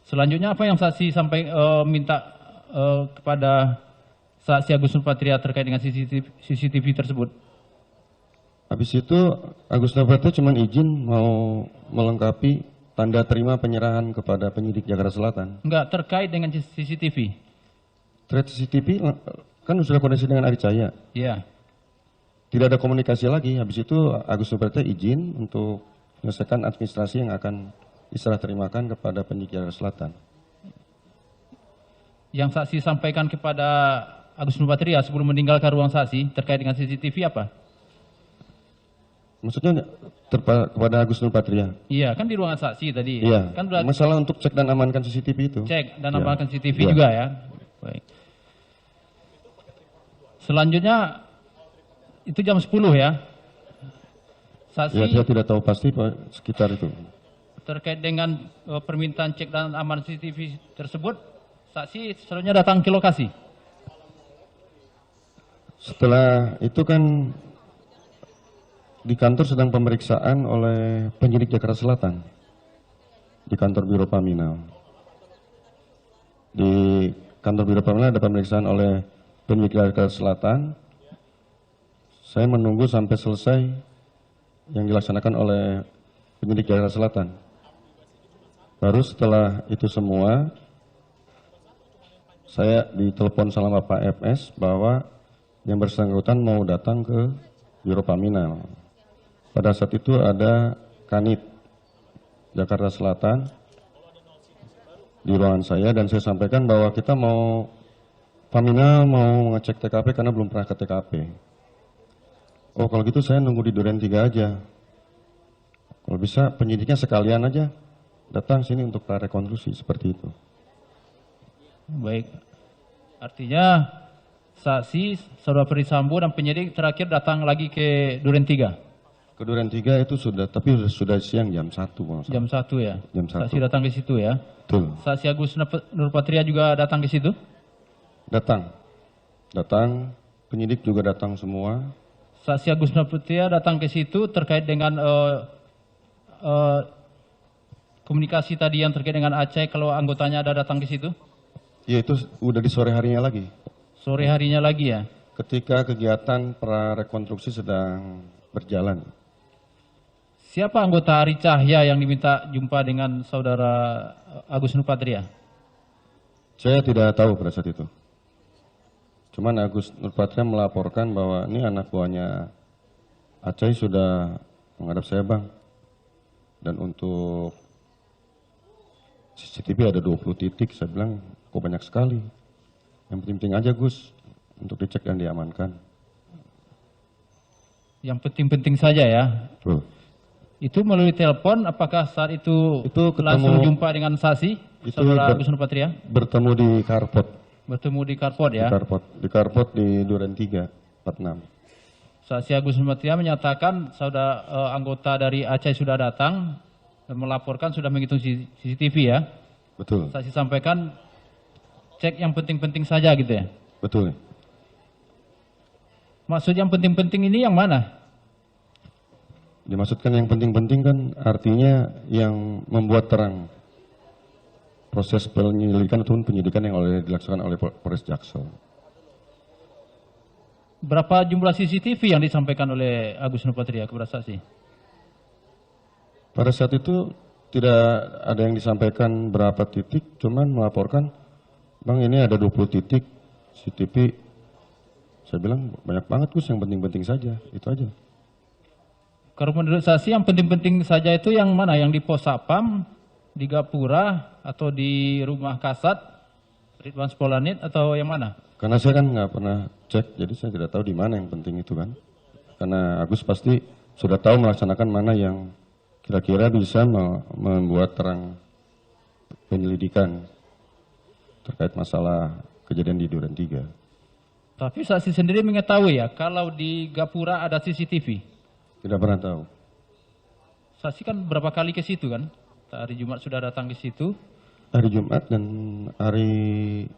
[SPEAKER 3] Selanjutnya apa yang saksi sampai minta kepada saksi Agus Nurpatria terkait dengan CCTV tersebut?
[SPEAKER 4] Habis itu Agus Nurpatria cuma izin mau melengkapi tanda terima penyerahan kepada penyidik Jakarta Selatan.
[SPEAKER 3] Enggak, terkait dengan CCTV.
[SPEAKER 4] Terkait CCTV kan sudah koordinasi dengan Aricaya.
[SPEAKER 3] Iya.
[SPEAKER 4] Tidak ada komunikasi lagi. Habis itu Agus Nurpatria izin untuk menyelesaikan administrasi yang akan diserah terimakan kepada penyidik Jakarta Selatan.
[SPEAKER 3] Yang saksi sampaikan kepada Agus Nurpatria sebelum meninggalkan ruang saksi terkait dengan CCTV apa?
[SPEAKER 4] Maksudnya kepada Agus Nurpatria?
[SPEAKER 3] Iya, kan di ruangan saksi tadi.
[SPEAKER 4] Iya.
[SPEAKER 3] Kan sudah
[SPEAKER 4] Masalah untuk cek dan amankan CCTV itu.
[SPEAKER 3] cek dan
[SPEAKER 4] Iya.
[SPEAKER 3] amankan CCTV
[SPEAKER 4] Iya.
[SPEAKER 3] juga ya. Baik. Selanjutnya itu jam 10 ya. Saksi
[SPEAKER 4] Ya, saya tidak tahu pasti Pak, sekitar itu.
[SPEAKER 3] terkait dengan permintaan cek dan aman CCTV tersebut, saksi selanjutnya datang ke lokasi.
[SPEAKER 4] Setelah itu kan di kantor sedang pemeriksaan oleh penyidik Jakarta Selatan di kantor Biro Paminal. Di kantor Biro Paminal ada pemeriksaan oleh penyidik Jakarta Selatan. Saya menunggu sampai selesai yang dilaksanakan oleh penyidik Jakarta Selatan. Baru setelah itu semua, saya ditelepon sama Pak FS bahwa yang bersangkutan mau datang ke Biro Paminal. Pada saat itu ada Kanit Jakarta Selatan di ruangan saya dan saya sampaikan bahwa kita mau Paminal mau ngecek TKP karena belum pernah ke TKP. Oh kalau gitu saya nunggu di Duren 3 aja. Kalau bisa penyidiknya sekalian aja datang sini untuk prarekonstruksi seperti itu.
[SPEAKER 3] Baik. Artinya saksi saudara Ferdi Sambo dan penyidik terakhir datang lagi ke Duren 3.
[SPEAKER 4] Ke Duren 3 itu sudah, tapi sudah siang jam 1.
[SPEAKER 3] Jam 1 ya.
[SPEAKER 4] Jam 1.
[SPEAKER 3] Saksi datang ke situ ya.
[SPEAKER 4] Betul.
[SPEAKER 3] Saksi Agus Nurpatria juga datang ke situ.
[SPEAKER 4] Datang, penyidik juga datang semua.
[SPEAKER 3] Saksi Agus Nurpatria datang ke situ terkait dengan komunikasi tadi yang terkait dengan Aceh kalau anggotanya ada datang ke situ.
[SPEAKER 4] Ya itu udah di sore harinya lagi.
[SPEAKER 3] Sore harinya lagi ya.
[SPEAKER 4] Ketika kegiatan prarekonstruksi sedang berjalan.
[SPEAKER 3] Siapa anggota Ari Cahya yang diminta jumpa dengan saudara Agus Nurpatria?
[SPEAKER 4] Saya tidak tahu pada saat itu. Cuman Agus Nurpatria melaporkan bahwa ini anak buahnya Aceh sudah menghadap saya bang. Dan untuk CCTV ada 20 titik. Saya bilang kok banyak sekali. Yang penting-penting aja Gus untuk dicek dan diamankan.
[SPEAKER 3] Yang penting-penting saja ya.
[SPEAKER 4] Tuh.
[SPEAKER 3] Itu melalui telepon, apakah saat itu langsung jumpa dengan saksi, saudara Agus Nurpatria?
[SPEAKER 4] Bertemu di Karpot.
[SPEAKER 3] Bertemu di Karpot ya?
[SPEAKER 4] Di Karpot di Duren 3, 46.
[SPEAKER 3] Saksi Agus Nurpatria menyatakan saudara anggota dari Aceh sudah datang dan melaporkan sudah menghitung CCTV ya?
[SPEAKER 4] Betul.
[SPEAKER 3] Saksi sampaikan cek yang penting-penting saja gitu ya?
[SPEAKER 4] Betul.
[SPEAKER 3] Maksud yang penting-penting ini yang mana?
[SPEAKER 4] Dimaksudkan yang penting-penting kan artinya yang membuat terang proses penyelidikan ataupun penyidikan yang dilaksanakan oleh Polres Jaksel.
[SPEAKER 3] Berapa jumlah CCTV yang disampaikan oleh Agus Nurpatria kepada saksi?
[SPEAKER 4] Pada saat itu tidak ada yang disampaikan berapa titik, cuman melaporkan, Bang ini ada 20 titik CCTV. Saya bilang banyak banget Gus, yang penting-penting saja, itu aja.
[SPEAKER 3] Kalau menurut saksi yang penting-penting saja itu yang mana? Yang di Pos Sapam, di Gapura, atau di Rumah Kasat, Ridwan Spolanit, atau yang mana?
[SPEAKER 4] Karena saya kan nggak pernah cek, jadi saya tidak tahu di mana yang penting itu kan. Karena Agus pasti sudah tahu melaksanakan mana yang kira-kira bisa membuat terang penyelidikan terkait masalah kejadian di Duren 3.
[SPEAKER 3] Tapi saksi sendiri mengetahui ya, kalau di Gapura ada CCTV.
[SPEAKER 4] Tidak pernah tahu.
[SPEAKER 3] Saksi kan berapa kali ke situ kan? Hari Jumat sudah datang ke situ.
[SPEAKER 4] Hari Jumat dan hari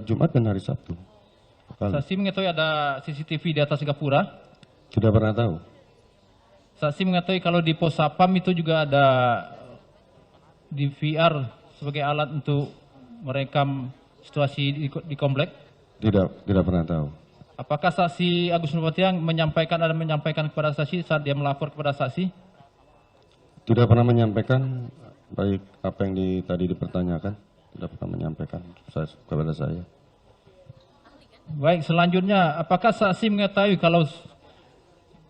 [SPEAKER 4] Jumat dan hari Sabtu. Kali.
[SPEAKER 3] Saksi mengetahui ada CCTV di atas Gapura.
[SPEAKER 4] Tidak pernah tahu.
[SPEAKER 3] Saksi mengetahui kalau di Pos Sapam itu juga ada DVR sebagai alat untuk merekam situasi di komplek.
[SPEAKER 4] Tidak pernah tahu.
[SPEAKER 3] Apakah saksi Agus Nurpatria menyampaikan kepada saksi saat dia melapor kepada saksi?
[SPEAKER 4] Tidak pernah menyampaikan, baik apa yang tadi dipertanyakan, tidak pernah menyampaikan kepada saya.
[SPEAKER 3] Baik, selanjutnya apakah saksi mengetahui kalau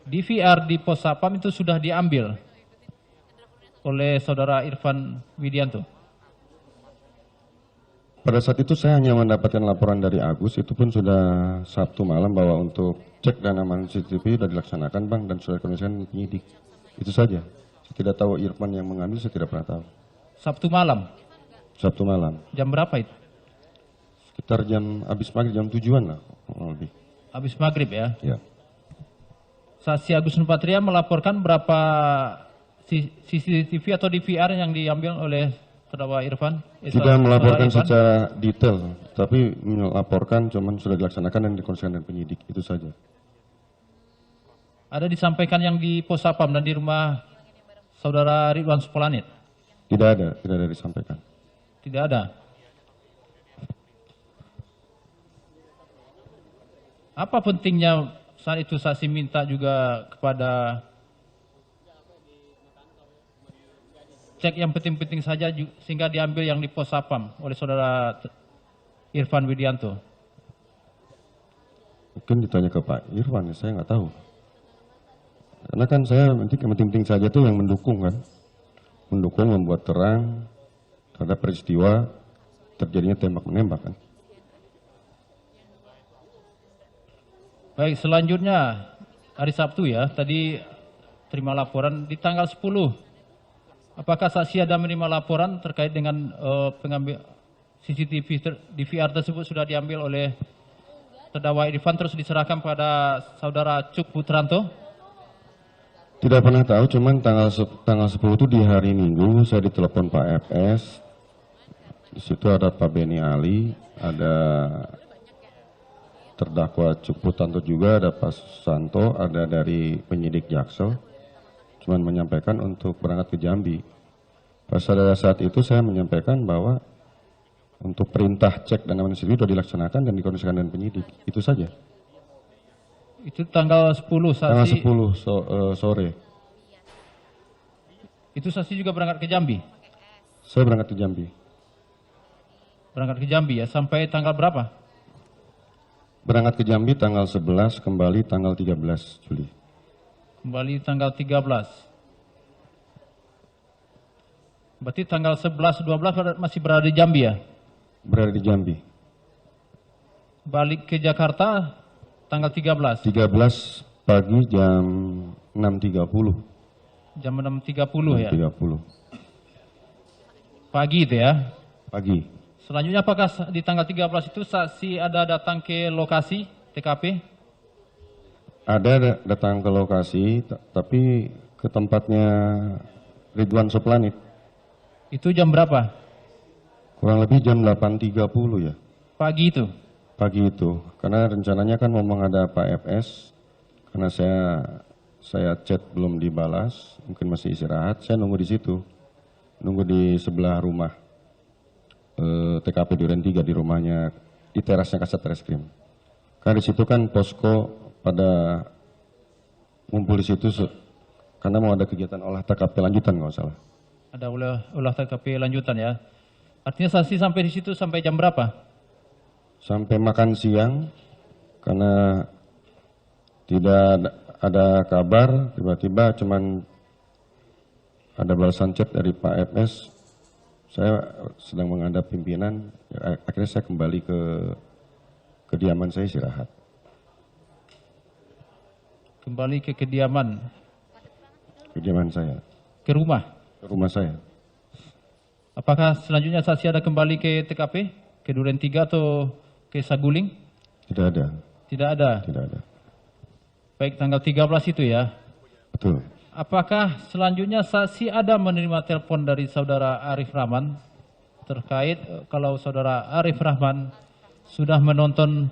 [SPEAKER 3] DVR di Pos Sapam itu sudah diambil oleh saudara Irfan Widianto?
[SPEAKER 4] Pada saat itu saya hanya mendapatkan laporan dari Agus, itu pun sudah Sabtu malam bahwa untuk cek dan aman CCTV sudah dilaksanakan Bang dan sudah dikomunikasikan penyidik. Itu saja. Saya tidak tahu Irfan yang mengambil, saya tidak pernah tahu.
[SPEAKER 3] Sabtu malam?
[SPEAKER 4] Sabtu malam.
[SPEAKER 3] Jam berapa itu?
[SPEAKER 4] Sekitar habis maghrib, jam 7-an lah lebih.
[SPEAKER 3] Habis maghrib ya?
[SPEAKER 4] Ya.
[SPEAKER 3] Saksi Agus Nurpatria melaporkan berapa CCTV atau DVR yang diambil oleh terdakwa Irfan?
[SPEAKER 4] Tidak melaporkan secara detail, tapi melaporkan cuman sudah dilaksanakan dan dikomunikasikan dengan penyidik, itu saja.
[SPEAKER 3] Ada disampaikan yang di Pos Sapam dan di rumah saudara Ridwan Spolanit?
[SPEAKER 4] Tidak ada disampaikan.
[SPEAKER 3] Tidak ada. Apa pentingnya saat itu saksi minta juga kepada cek yang penting-penting saja sehingga diambil yang di Pos Sapam oleh saudara Irfan Widianto?
[SPEAKER 4] Mungkin ditanya ke Pak Irfan, saya nggak tahu. Karena kan saya nanti yang penting-penting saja itu yang mendukung kan. Mendukung membuat terang terhadap peristiwa terjadinya tembak-menembak kan.
[SPEAKER 3] Baik, selanjutnya hari Sabtu ya, tadi terima laporan di tanggal 10. Apakah saksi ada menerima laporan terkait dengan pengambil CCTV DVR tersebut sudah diambil oleh terdakwa Irfan terus diserahkan pada saudara Cuk Putranto?
[SPEAKER 4] Tidak pernah tahu, cuman tanggal 10 itu di hari Minggu saya ditelepon Pak FS. Di situ ada Pak Beni Ali, ada terdakwa Cuk Putranto juga, ada Pak Susanto, ada dari penyidik Jaksel. Cuman menyampaikan untuk berangkat ke Jambi. Pada saat itu saya menyampaikan bahwa untuk perintah cek dan aman CCTV sudah dilaksanakan dan dikomunikasikan dengan penyidik. Itu saja.
[SPEAKER 3] Itu tanggal 10 saksi.
[SPEAKER 4] Tanggal 10 sore.
[SPEAKER 3] Itu saksi juga berangkat ke Jambi?
[SPEAKER 4] Saya berangkat ke Jambi.
[SPEAKER 3] Berangkat ke Jambi ya, sampai tanggal berapa?
[SPEAKER 4] Berangkat ke Jambi tanggal 11, kembali tanggal 13 Juli.
[SPEAKER 3] Kembali tanggal 13. Berarti tanggal 11, 12 masih berada di Jambi ya?
[SPEAKER 4] Berada di Jambi.
[SPEAKER 3] Balik ke Jakarta tanggal 13?
[SPEAKER 4] 13 pagi jam 6.30.
[SPEAKER 3] Jam 6.30 ya?
[SPEAKER 4] 6.30.
[SPEAKER 3] Pagi itu ya?
[SPEAKER 4] Pagi.
[SPEAKER 3] Selanjutnya apakah di tanggal 13 itu saksi ada datang ke lokasi TKP?
[SPEAKER 4] Ada datang ke lokasi, tapi ke tempatnya Ridwan Soplanit.
[SPEAKER 3] Itu jam berapa?
[SPEAKER 4] Kurang lebih jam 8.30 ya.
[SPEAKER 3] Pagi itu?
[SPEAKER 4] Pagi itu, karena rencananya kan mau ada Pak FS, karena saya chat belum dibalas, mungkin masih istirahat, saya nunggu di situ, nunggu di sebelah rumah TKP Duren 3 di rumahnya, di terasnya Kasat Reskrim. Karena di situ kan posko pada ngumpul di situ karena mau ada kegiatan olah TKP lanjutan kalau nggak salah.
[SPEAKER 3] Ada olah TKP lanjutan ya. Artinya saksi sampai di situ sampai jam berapa?
[SPEAKER 4] Sampai makan siang, karena tidak ada kabar, tiba-tiba cuman ada balasan chat dari Pak FS, saya sedang menghadap pimpinan, akhirnya saya kembali ke kediaman saya istirahat.
[SPEAKER 3] Kembali ke kediaman,
[SPEAKER 4] Saya,
[SPEAKER 3] ke rumah.
[SPEAKER 4] ke rumah saya.
[SPEAKER 3] Apakah selanjutnya saksi ada kembali ke TKP, ke Duren 3 atau ke Saguling?
[SPEAKER 4] Tidak ada,
[SPEAKER 3] Tidak ada.
[SPEAKER 4] tidak ada.
[SPEAKER 3] Baik, tanggal 13 itu ya.
[SPEAKER 4] Betul.
[SPEAKER 3] Apakah selanjutnya saksi ada menerima telepon dari saudara Arif Rahman terkait kalau saudara Arif Rahman sudah menonton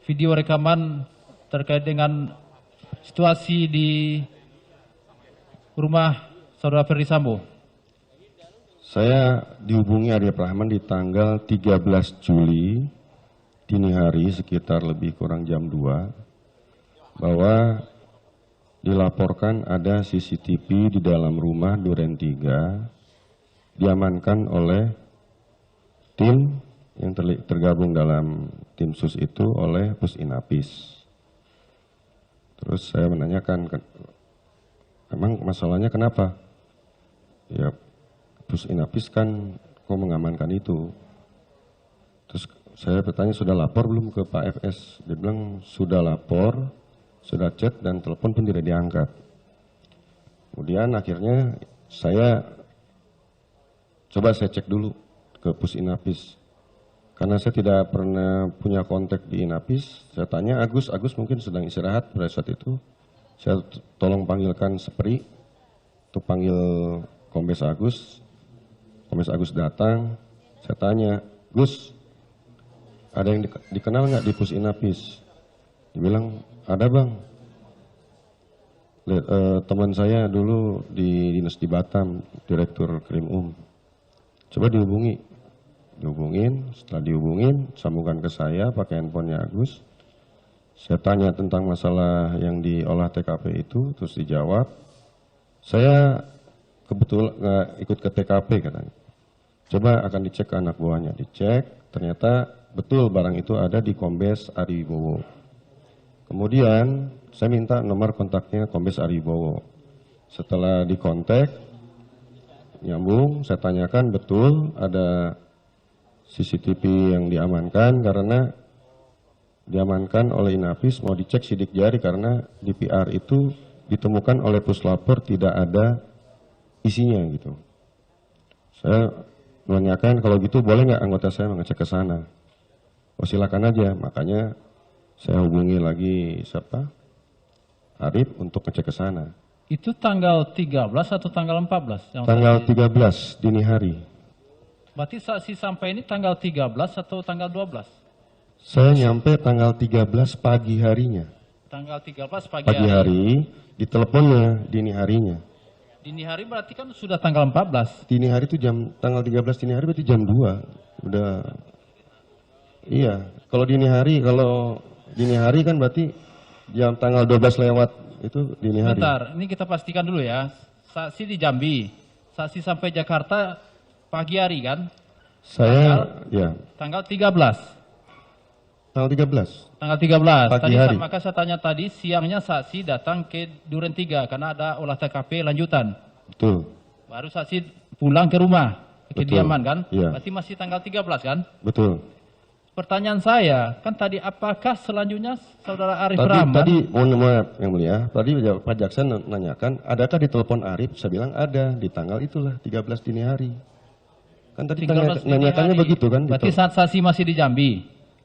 [SPEAKER 3] video rekaman terkait dengan situasi di rumah saudara Ferdi Sambo?
[SPEAKER 4] Saya dihubungi Arif Rahman di tanggal 13 Juli dini hari sekitar lebih kurang jam 2 bahwa dilaporkan ada CCTV di dalam rumah Duren 3 diamankan oleh tim yang tergabung dalam tim sus itu oleh Pusinapis. Terus saya menanyakan, emang masalahnya kenapa? Ya, Pusinapis kan kok mengamankan itu. Terus saya bertanya, sudah lapor belum ke Pak FS? Dia bilang sudah lapor, sudah chat dan telepon pun tidak diangkat. Kemudian akhirnya saya coba cek dulu ke Pusinapis. Karena saya tidak pernah punya kontak di Inapis, saya tanya Agus mungkin sedang istirahat pada saat itu. Saya tolong panggilkan Sepri untuk panggil Kombes Agus. Kombes Agus datang, saya tanya, Gus, ada yang dikenal nggak di Pusinapis? Dibilang, ada bang. Teman saya dulu di dinas di Batam, Direktur Krim Coba dihubungin, setelah dihubungin, sambungkan ke saya pakai handphonenya Agus. Saya tanya tentang masalah yang diolah TKP itu, terus dijawab. Saya kebetulan nggak ikut ke TKP katanya. Coba akan dicek ke anak buahnya, dicek, ternyata betul barang itu ada di Kombes Aribowo. Kemudian saya minta nomor kontaknya Kombes Aribowo. Setelah dikontak, nyambung, saya tanyakan betul ada CCTV yang diamankan karena diamankan oleh Inapis, mau dicek sidik jari karena di PR itu ditemukan oleh puslapor tidak ada isinya gitu. Saya menanyakan kalau gitu boleh nggak anggota saya mengecek ke sana? Oh silakan aja, makanya saya hubungi lagi siapa? Arif untuk ngecek ke sana.
[SPEAKER 3] Itu tanggal 13 atau tanggal 14?
[SPEAKER 4] Tanggal 13 dini hari.
[SPEAKER 3] Berarti saksi sampai ini tanggal 13 atau tanggal 12?
[SPEAKER 4] Saya nyampe tanggal 13 pagi harinya.
[SPEAKER 3] Tanggal 13 pagi
[SPEAKER 4] hari, diteleponnya dini harinya.
[SPEAKER 3] Dini hari berarti kan sudah tanggal 14.
[SPEAKER 4] Dini hari itu tanggal 13 dini hari berarti jam 2. Udah. Iya, kalau dini hari kan berarti jam tanggal 12 lewat itu dini hari.
[SPEAKER 3] Bentar, ini kita pastikan dulu ya. Saksi di Jambi, saksi sampai Jakarta pagi hari kan? Tanggal 13.
[SPEAKER 4] Tanggal 13.
[SPEAKER 3] Tanggal 13.
[SPEAKER 4] Pagi hari.
[SPEAKER 3] Maka saya tanya tadi, siangnya saksi datang ke Duren 3 karena ada olah TKP lanjutan.
[SPEAKER 4] Betul.
[SPEAKER 3] Baru saksi pulang ke rumah, ke
[SPEAKER 4] Betul.
[SPEAKER 3] kediaman kan?
[SPEAKER 4] Iya.
[SPEAKER 3] Berarti masih tanggal 13 kan?
[SPEAKER 4] Betul.
[SPEAKER 3] Pertanyaan saya, kan tadi apakah selanjutnya saudara Arif Rahman?
[SPEAKER 4] Tadi mohon maaf yang mulia, tadi Pak Jaksa nanyakan, adakah di telepon Arif? Saya bilang ada, di tanggal itulah 13 dini hari. Kan tadi nanyakannya begitu kan?
[SPEAKER 3] Berarti saat saksi masih di Jambi?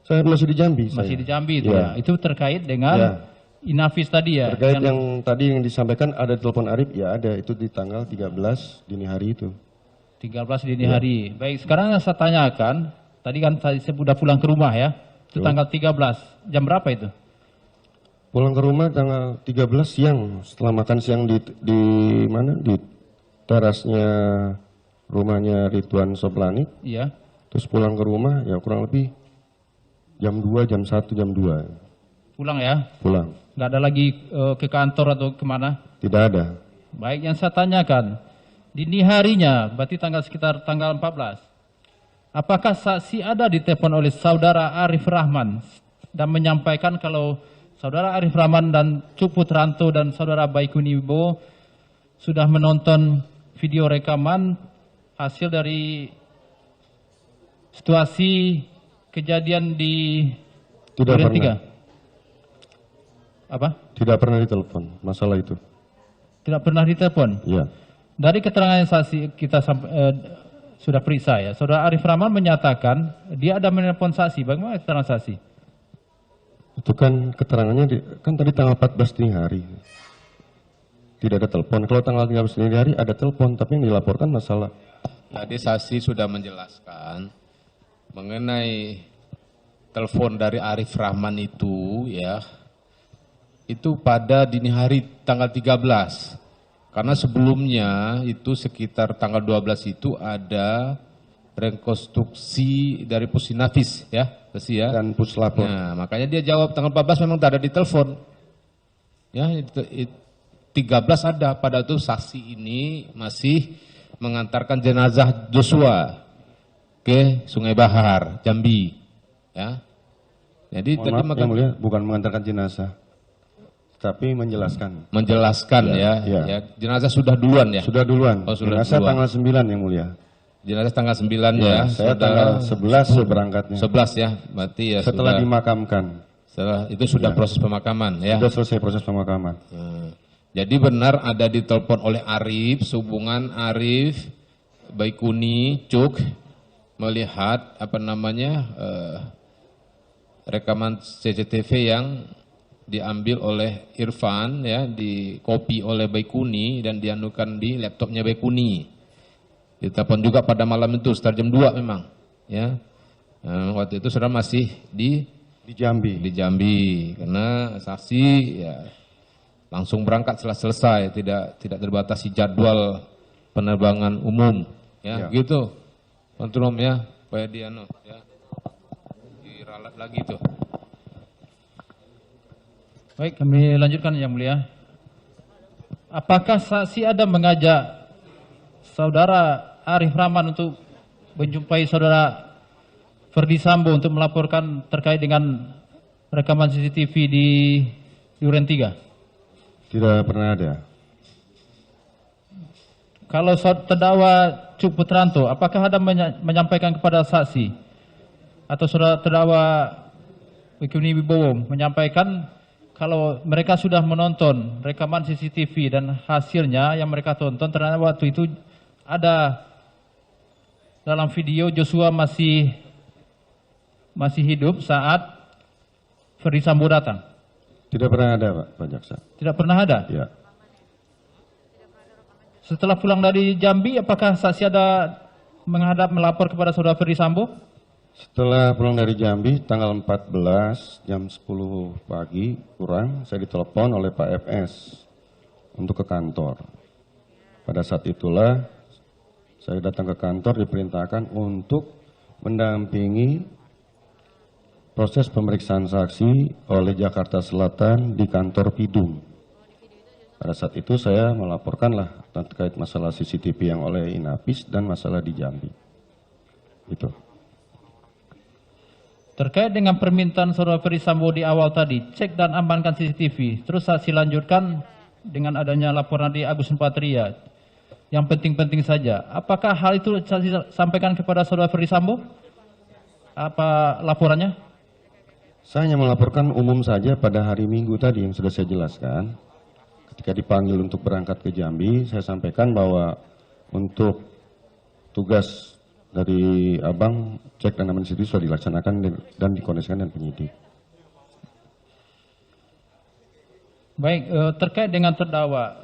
[SPEAKER 4] Saya masih di Jambi.
[SPEAKER 3] Masih di Jambi itu
[SPEAKER 4] ya.
[SPEAKER 3] Itu terkait dengan Inafis tadi ya?
[SPEAKER 4] Terkait yang tadi yang disampaikan ada telepon Arif, ya ada, itu di tanggal 13 dini hari itu.
[SPEAKER 3] 13 dini hari. Baik, sekarang yang saya tanyakan, tadi kan saya sudah pulang ke rumah ya, itu tanggal 13, jam berapa itu?
[SPEAKER 4] Pulang ke rumah tanggal 13 siang, setelah makan siang di mana? Di terasnya rumahnya Ridwan Soplanik.
[SPEAKER 3] Iya.
[SPEAKER 4] Terus pulang ke rumah ya kurang lebih jam 2, jam 1, jam 2.
[SPEAKER 3] Pulang ya?
[SPEAKER 4] Pulang.
[SPEAKER 3] Nggak ada lagi ke kantor atau kemana?
[SPEAKER 4] Tidak ada.
[SPEAKER 3] Baik, yang saya tanyakan, dini harinya, berarti sekitar tanggal 14, apakah saksi ada ditelepon oleh saudara Arif Rahman dan menyampaikan kalau saudara Arif Rahman dan Cuk Putranto dan saudara Baikuni Wibowo sudah menonton video rekaman hasil dari situasi kejadian di
[SPEAKER 4] Tidak
[SPEAKER 3] Duren
[SPEAKER 4] pernah.
[SPEAKER 3] 3? Apa?
[SPEAKER 4] Tidak pernah ditelepon masalah itu.
[SPEAKER 3] Tidak pernah ditelepon?
[SPEAKER 4] Ya.
[SPEAKER 3] Dari keterangan yang saksi kita sudah periksa ya, saudara Arif Rahman menyatakan dia ada menelpon saksi. Bagaimana keterangan saksi?
[SPEAKER 4] Itu kan keterangannya kan tadi tanggal 14 dini hari. Tidak ada telepon. Kalau tanggal 13 dini hari ada telepon, tapi yang dilaporkan masalah.
[SPEAKER 2] Tadi saksi sudah menjelaskan mengenai telepon dari Arif Rahman itu ya, itu pada dini hari tanggal 13. Karena sebelumnya itu sekitar tanggal 12 itu ada rekonstruksi dari Pusinafis ya,
[SPEAKER 4] Dan puslapor.
[SPEAKER 2] Nah, makanya dia jawab tanggal 14 memang tak ada di telepon. Ya, 13 ada, pada itu saksi ini masih mengantarkan jenazah Joshua ke Sungai Bahar, Jambi. Ya. Jadi tadi
[SPEAKER 4] Mohon maaf, yang mulia, bukan mengantarkan jenazah, tapi menjelaskan.
[SPEAKER 2] menjelaskan ya,
[SPEAKER 4] Ya.
[SPEAKER 2] ya. Jenazah sudah duluan ya.
[SPEAKER 4] Sudah duluan.
[SPEAKER 2] Oh, sudah
[SPEAKER 4] jenazah
[SPEAKER 2] duluan.
[SPEAKER 4] tanggal 9 yang mulia.
[SPEAKER 2] Jenazah tanggal 9 ya.
[SPEAKER 4] Saya
[SPEAKER 2] Saudara
[SPEAKER 4] tanggal 11 berangkatnya.
[SPEAKER 2] 11 ya. Berarti ya
[SPEAKER 4] Setelah
[SPEAKER 2] sudah,
[SPEAKER 4] dimakamkan.
[SPEAKER 2] setelah itu sudah proses pemakaman ya.
[SPEAKER 4] Sudah selesai proses pemakaman.
[SPEAKER 2] Jadi benar ada ditelepon oleh Arif, sehubungan Arif, Baikuni, Cuk melihat rekaman CCTV yang diambil oleh Irfan ya, di copy oleh Baikuni dan dianukan di laptopnya Baikuni. Ditelepon juga pada malam itu sekitar jam 2 memang ya. Waktu itu saudara masih di
[SPEAKER 4] Jambi.
[SPEAKER 2] Jambi karena saksi ya langsung berangkat setelah selesai, tidak terbatasi jadwal penerbangan umum ya, gitu. Kontrol ya, supaya dia ya diralat lagi tuh.
[SPEAKER 3] Baik, kami lanjutkan yang mulia. Apakah saksi ada mengajak saudara Arif Rahman untuk menjumpai saudara Ferdi Sambo untuk melaporkan terkait dengan rekaman CCTV di Duren 3?
[SPEAKER 4] Tidak pernah ada.
[SPEAKER 3] Kalau terdakwa Cuk Putranto, apakah ada menyampaikan kepada saksi atau saudara terdakwa Baikuni Wibowo menyampaikan kalau mereka sudah menonton rekaman CCTV dan hasilnya yang mereka tonton ternyata waktu itu ada dalam video Joshua masih hidup saat Ferdi Sambo datang?
[SPEAKER 4] Tidak pernah ada, Pak Jaksa.
[SPEAKER 3] Tidak pernah ada?
[SPEAKER 4] Ya.
[SPEAKER 3] Setelah pulang dari Jambi, apakah saksi ada menghadap melapor kepada saudara Ferdi Sambo?
[SPEAKER 4] Setelah pulang dari Jambi, tanggal 14 jam 10 pagi kurang, saya ditelepon oleh Pak FS untuk ke kantor. Pada saat itulah saya datang ke kantor diperintahkan untuk mendampingi proses pemeriksaan saksi oleh Jakarta Selatan di kantor Pidum. Pada saat itu saya melaporkanlah terkait masalah CCTV yang oleh Inapis dan masalah di Jambi. Itu.
[SPEAKER 3] Terkait dengan permintaan saudara Ferdi Sambo di awal tadi, cek dan amankan CCTV. Terus saksi lanjutkan dengan adanya laporan di Agus Nurpatria. Yang penting-penting saja. Apakah hal itu saksi sampaikan kepada saudara Ferdi Sambo? Apa laporannya?
[SPEAKER 4] Saya hanya melaporkan umum saja pada hari Minggu tadi yang sudah saya jelaskan. Ketika dipanggil untuk berangkat ke Jambi, saya sampaikan bahwa untuk tugas dari Abang, cek dan aman situ sudah dilaksanakan dan dikoneksikan dengan penyidik.
[SPEAKER 3] Baik, terkait dengan terdakwa,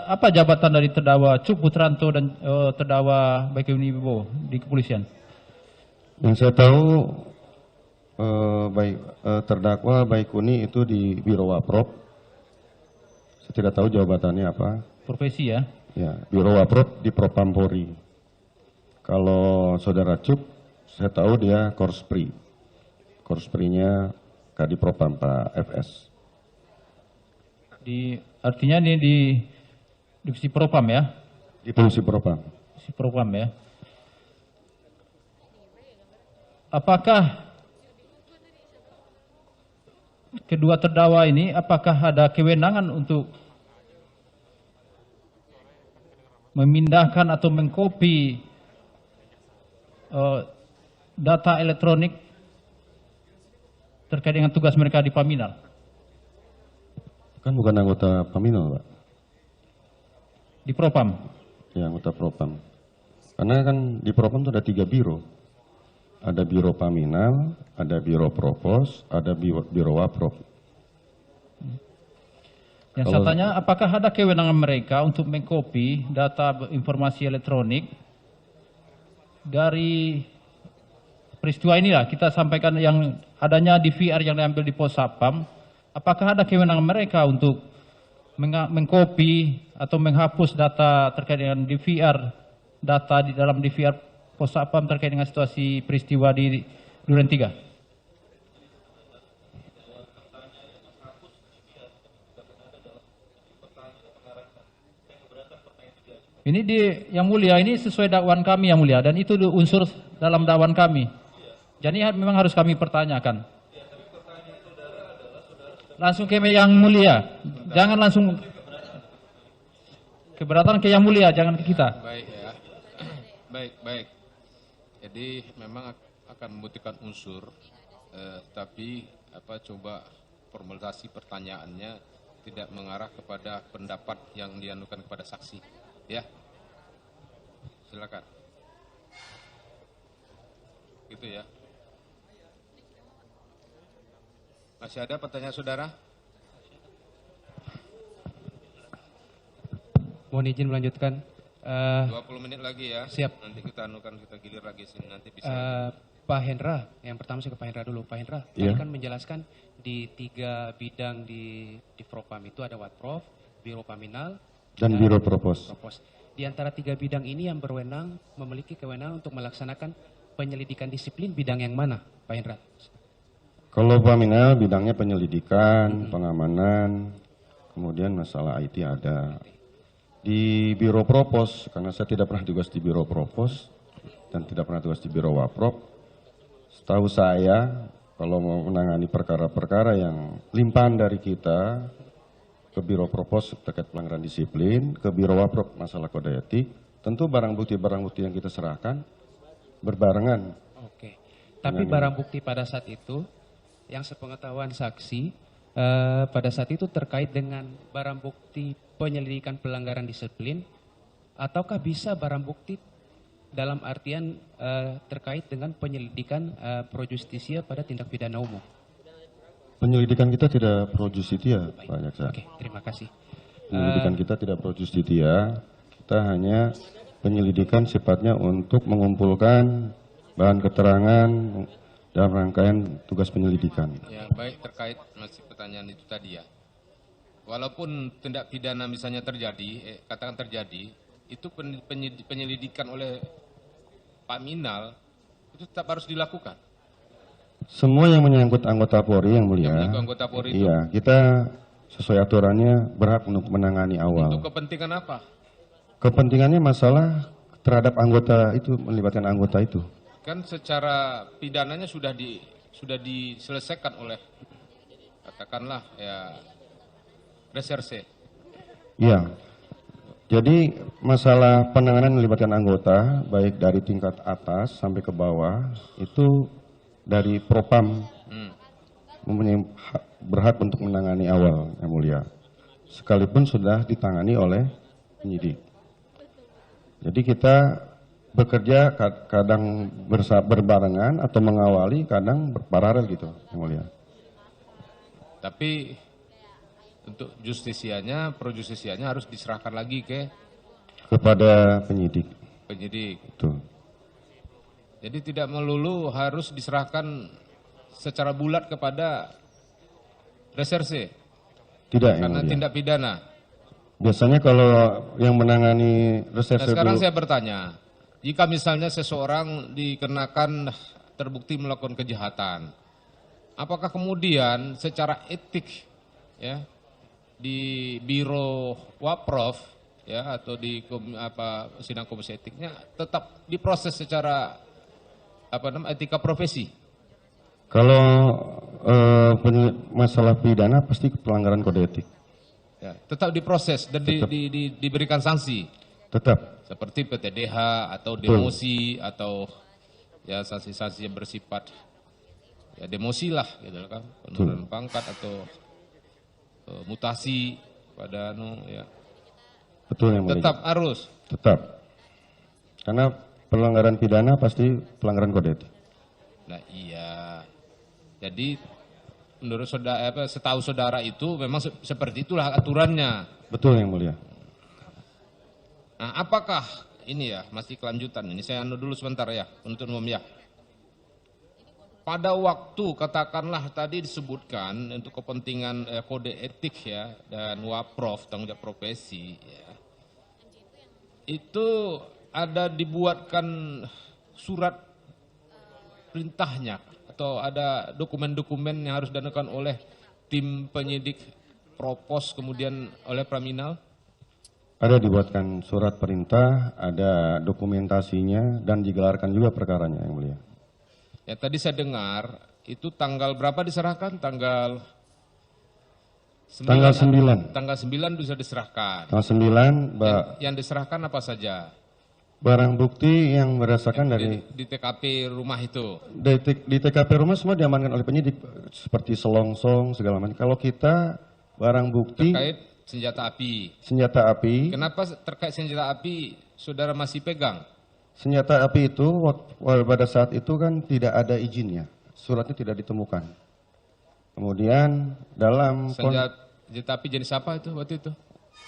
[SPEAKER 3] apa jabatan dari terdakwa Cuk Putranto dan terdakwa Baikuni Wibowo di kepolisian?
[SPEAKER 4] Yang saya tahu terdakwa Baikuni itu di Biro Waprop. Saya tidak tahu jabatannya apa.
[SPEAKER 3] Profesi ya?
[SPEAKER 4] Ya, Biro Waprop di Propampori. Kalau saudara Cuk, saya tahu dia Korspri. Korsprinya Kadipropam Pak FS.
[SPEAKER 3] Artinya ini di divisi Propam ya?
[SPEAKER 4] Di Divisi Propam.
[SPEAKER 3] Divisi Propam ya. Apakah kedua terdakwa ini apakah ada kewenangan untuk memindahkan atau mengcopy data elektronik terkait dengan tugas mereka di Paminal?
[SPEAKER 4] Kan bukan anggota Paminal, Pak.
[SPEAKER 3] Di Propam?
[SPEAKER 4] Ya, anggota Propam. Karena kan di Propam itu ada 3 biro. Ada biro Paminal, ada biro Propos, ada biro Waprop.
[SPEAKER 3] Yang saya tanya, apakah ada kewenangan mereka untuk mengcopy data informasi elektronik dari peristiwa inilah, kita sampaikan yang adanya DVR yang diambil di Pos Sapam, apakah ada kewenangan mereka untuk mengcopy atau menghapus data terkait dengan DVR, data di dalam DVR Pos Sapam terkait dengan situasi peristiwa di Duren 3? Ini yang mulia, ini sesuai dakwaan kami yang mulia, dan itu unsur dalam dakwaan kami. Jadi memang harus kami pertanyakan. Langsung ke yang mulia, jangan langsung keberatan ke yang mulia, jangan ke kita.
[SPEAKER 2] Baik ya, baik. Jadi memang akan membutuhkan unsur, tapi coba formulasi pertanyaannya tidak mengarah kepada pendapat yang dianukan kepada saksi, ya. Silakan. Gitu ya. Masih ada pertanyaan saudara?
[SPEAKER 5] Mohon izin melanjutkan.
[SPEAKER 2] 20 menit lagi ya.
[SPEAKER 5] Siap.
[SPEAKER 2] Nanti kita gilir lagi sini, nanti bisa.
[SPEAKER 5] Pak Hendra, yang pertama saya ke Pak Hendra dulu. Pak Hendra,
[SPEAKER 4] Iya.
[SPEAKER 5] tadi kan menjelaskan di 3 bidang di Propam itu ada Watprov, Biro Paminal,
[SPEAKER 4] Dan biro Propos.
[SPEAKER 5] Di antara 3 bidang ini yang berwenang memiliki kewenangan untuk melaksanakan penyelidikan disiplin bidang yang mana, Pak Hendra?
[SPEAKER 4] Kalau Paminal bidangnya penyelidikan, pengamanan, kemudian masalah IT ada. Di Biro Propos, karena saya tidak pernah tugas di Biro Propos dan tidak pernah tugas di Biro Waprop, setahu saya kalau mau menangani perkara-perkara yang limpahan dari kita ke Biro Propos terkait pelanggaran disiplin, ke Biro Waprop masalah kode etik, tentu barang bukti yang kita serahkan berbarengan.
[SPEAKER 5] Oke. Tapi barang bukti pada saat itu, yang sepengetahuan saksi, pada saat itu terkait dengan barang bukti penyelidikan pelanggaran disiplin, ataukah bisa barang bukti dalam artian terkait dengan penyelidikan pro justisia pada tindak pidana umum?
[SPEAKER 4] Penyelidikan kita tidak pro justitia, Pak Jaksa.
[SPEAKER 5] Oke, terima kasih.
[SPEAKER 4] Penyelidikan kita tidak pro justitia, kita hanya penyelidikan sifatnya untuk mengumpulkan bahan keterangan dalam rangkaian tugas penyelidikan.
[SPEAKER 2] Ya, baik, terkait masih pertanyaan itu tadi ya. Walaupun tindak pidana misalnya terjadi, katakan terjadi, itu penyelidikan oleh Paminal itu tetap harus dilakukan.
[SPEAKER 4] Semua yang menyangkut anggota Polri yang mulia,
[SPEAKER 2] Yang menyangkut anggota Polri itu.
[SPEAKER 4] iya, kita sesuai aturannya berhak untuk menangani awal.
[SPEAKER 2] Untuk kepentingan apa?
[SPEAKER 4] Kepentingannya masalah terhadap anggota itu, melibatkan anggota itu.
[SPEAKER 2] Kan secara pidananya sudah diselesaikan oleh katakanlah ya reserse.
[SPEAKER 4] Iya. Jadi masalah penanganan melibatkan anggota baik dari tingkat atas sampai ke bawah itu dari Propam mempunyai berhak untuk menangani awal yang mulia. Sekalipun sudah ditangani oleh penyidik. Jadi kita bekerja kadang berbarengan atau mengawali, kadang berparalel gitu yang mulia.
[SPEAKER 2] Tapi untuk justisianya, pro justisianya harus diserahkan lagi
[SPEAKER 4] Kepada penyidik.
[SPEAKER 2] penyidik.
[SPEAKER 4] Betul.
[SPEAKER 2] Jadi tidak melulu harus diserahkan secara bulat kepada reserse.
[SPEAKER 4] Tidak yang
[SPEAKER 2] Karena
[SPEAKER 4] mulia.
[SPEAKER 2] tindak pidana.
[SPEAKER 4] Biasanya kalau yang menangani
[SPEAKER 2] Nah,
[SPEAKER 4] reserse
[SPEAKER 2] sekarang
[SPEAKER 4] dulu,
[SPEAKER 2] saya bertanya, jika misalnya seseorang dikenakan terbukti melakukan kejahatan, apakah kemudian secara etik ya di Biro Waprof ya atau di sidang komisi etiknya tetap diproses secara etika profesi.
[SPEAKER 4] Kalau masalah pidana pasti pelanggaran kode etik.
[SPEAKER 2] Ya, tetap diproses dan diberikan sanksi.
[SPEAKER 4] Tetap.
[SPEAKER 2] Seperti PTDH atau demosi atau ya sanksi-sanksi yang bersifat ya demosi lah gitu kan, penurunan pangkat atau mutasi pada ya.
[SPEAKER 4] Betul yang mulia.
[SPEAKER 2] Tetap harus.
[SPEAKER 4] Tetap. Karena pelanggaran pidana pasti pelanggaran kode etik.
[SPEAKER 2] Nah iya. Jadi menurut saudara setahu saudara itu memang seperti itulah aturannya.
[SPEAKER 4] Betul yang mulia.
[SPEAKER 2] Nah, apakah ini ya masih kelanjutan ini saya dulu sebentar ya untuk umum ya. Pada waktu katakanlah tadi disebutkan untuk kepentingan kode etik ya dan Waprof tanggung jawab profesi ya. Itu ada dibuatkan surat perintahnya atau ada dokumen-dokumen yang harus dilakukan oleh tim penyidik Propos kemudian oleh Praminal?
[SPEAKER 4] Ada dibuatkan surat perintah, ada dokumentasinya, dan digelarkan juga perkaranya yang mulia.
[SPEAKER 2] Ya tadi saya dengar, itu tanggal berapa diserahkan? Tanggal 9. Tanggal 9 bisa diserahkan.
[SPEAKER 4] Tanggal 9,
[SPEAKER 2] yang diserahkan apa saja?
[SPEAKER 4] barang bukti yang berdasarkan dari
[SPEAKER 2] di TKP rumah itu.
[SPEAKER 4] Di TKP rumah semua diamankan oleh penyidik, seperti selongsong, segala macam. Kalau kita barang bukti...
[SPEAKER 2] Terkait senjata api.
[SPEAKER 4] Senjata api.
[SPEAKER 2] Kenapa terkait senjata api saudara masih pegang?
[SPEAKER 4] Senjata api itu pada saat itu kan tidak ada izinnya, suratnya tidak ditemukan. Kemudian dalam
[SPEAKER 2] senjata api jenis apa itu waktu itu?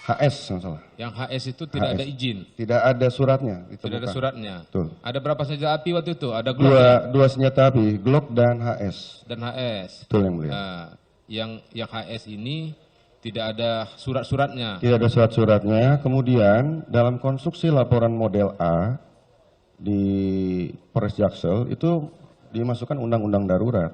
[SPEAKER 4] HS masalah.
[SPEAKER 2] Yang HS itu tidak ada izin.
[SPEAKER 4] Tidak ada suratnya ditemukan.
[SPEAKER 2] Tidak ada suratnya.
[SPEAKER 4] Betul.
[SPEAKER 2] Ada berapa senjata api waktu itu? Ada Glock.
[SPEAKER 4] Dua senjata api, Glock dan HS.
[SPEAKER 2] Dan HS.
[SPEAKER 4] Betul yang mulia.
[SPEAKER 2] Nah, yang HS ini tidak ada surat-suratnya.
[SPEAKER 4] Tidak ada surat-suratnya. Kemudian dalam konstruksi laporan model A di Polres Jaksel itu dimasukkan undang-undang darurat.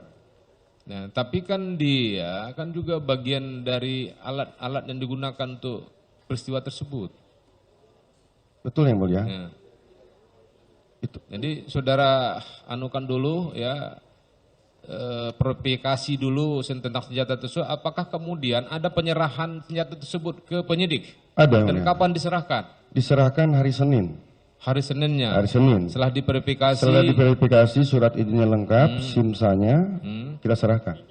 [SPEAKER 2] Nah, tapi kan dia kan juga bagian dari alat-alat yang digunakan untuk peristiwa tersebut.
[SPEAKER 4] Betul yang mulia.
[SPEAKER 2] Ya. Jadi saudara anukan dulu ya. Verifikasi dulu tentang senjata tersebut, apakah kemudian ada penyerahan senjata tersebut ke penyidik?
[SPEAKER 4] Ada.
[SPEAKER 2] Dan kapan diserahkan?
[SPEAKER 4] Diserahkan hari Senin.
[SPEAKER 2] Hari Seninnya?
[SPEAKER 4] Hari Senin.
[SPEAKER 2] Setelah diverifikasi?
[SPEAKER 4] Setelah diverifikasi, surat izinnya lengkap, SIM-nya, kita serahkan.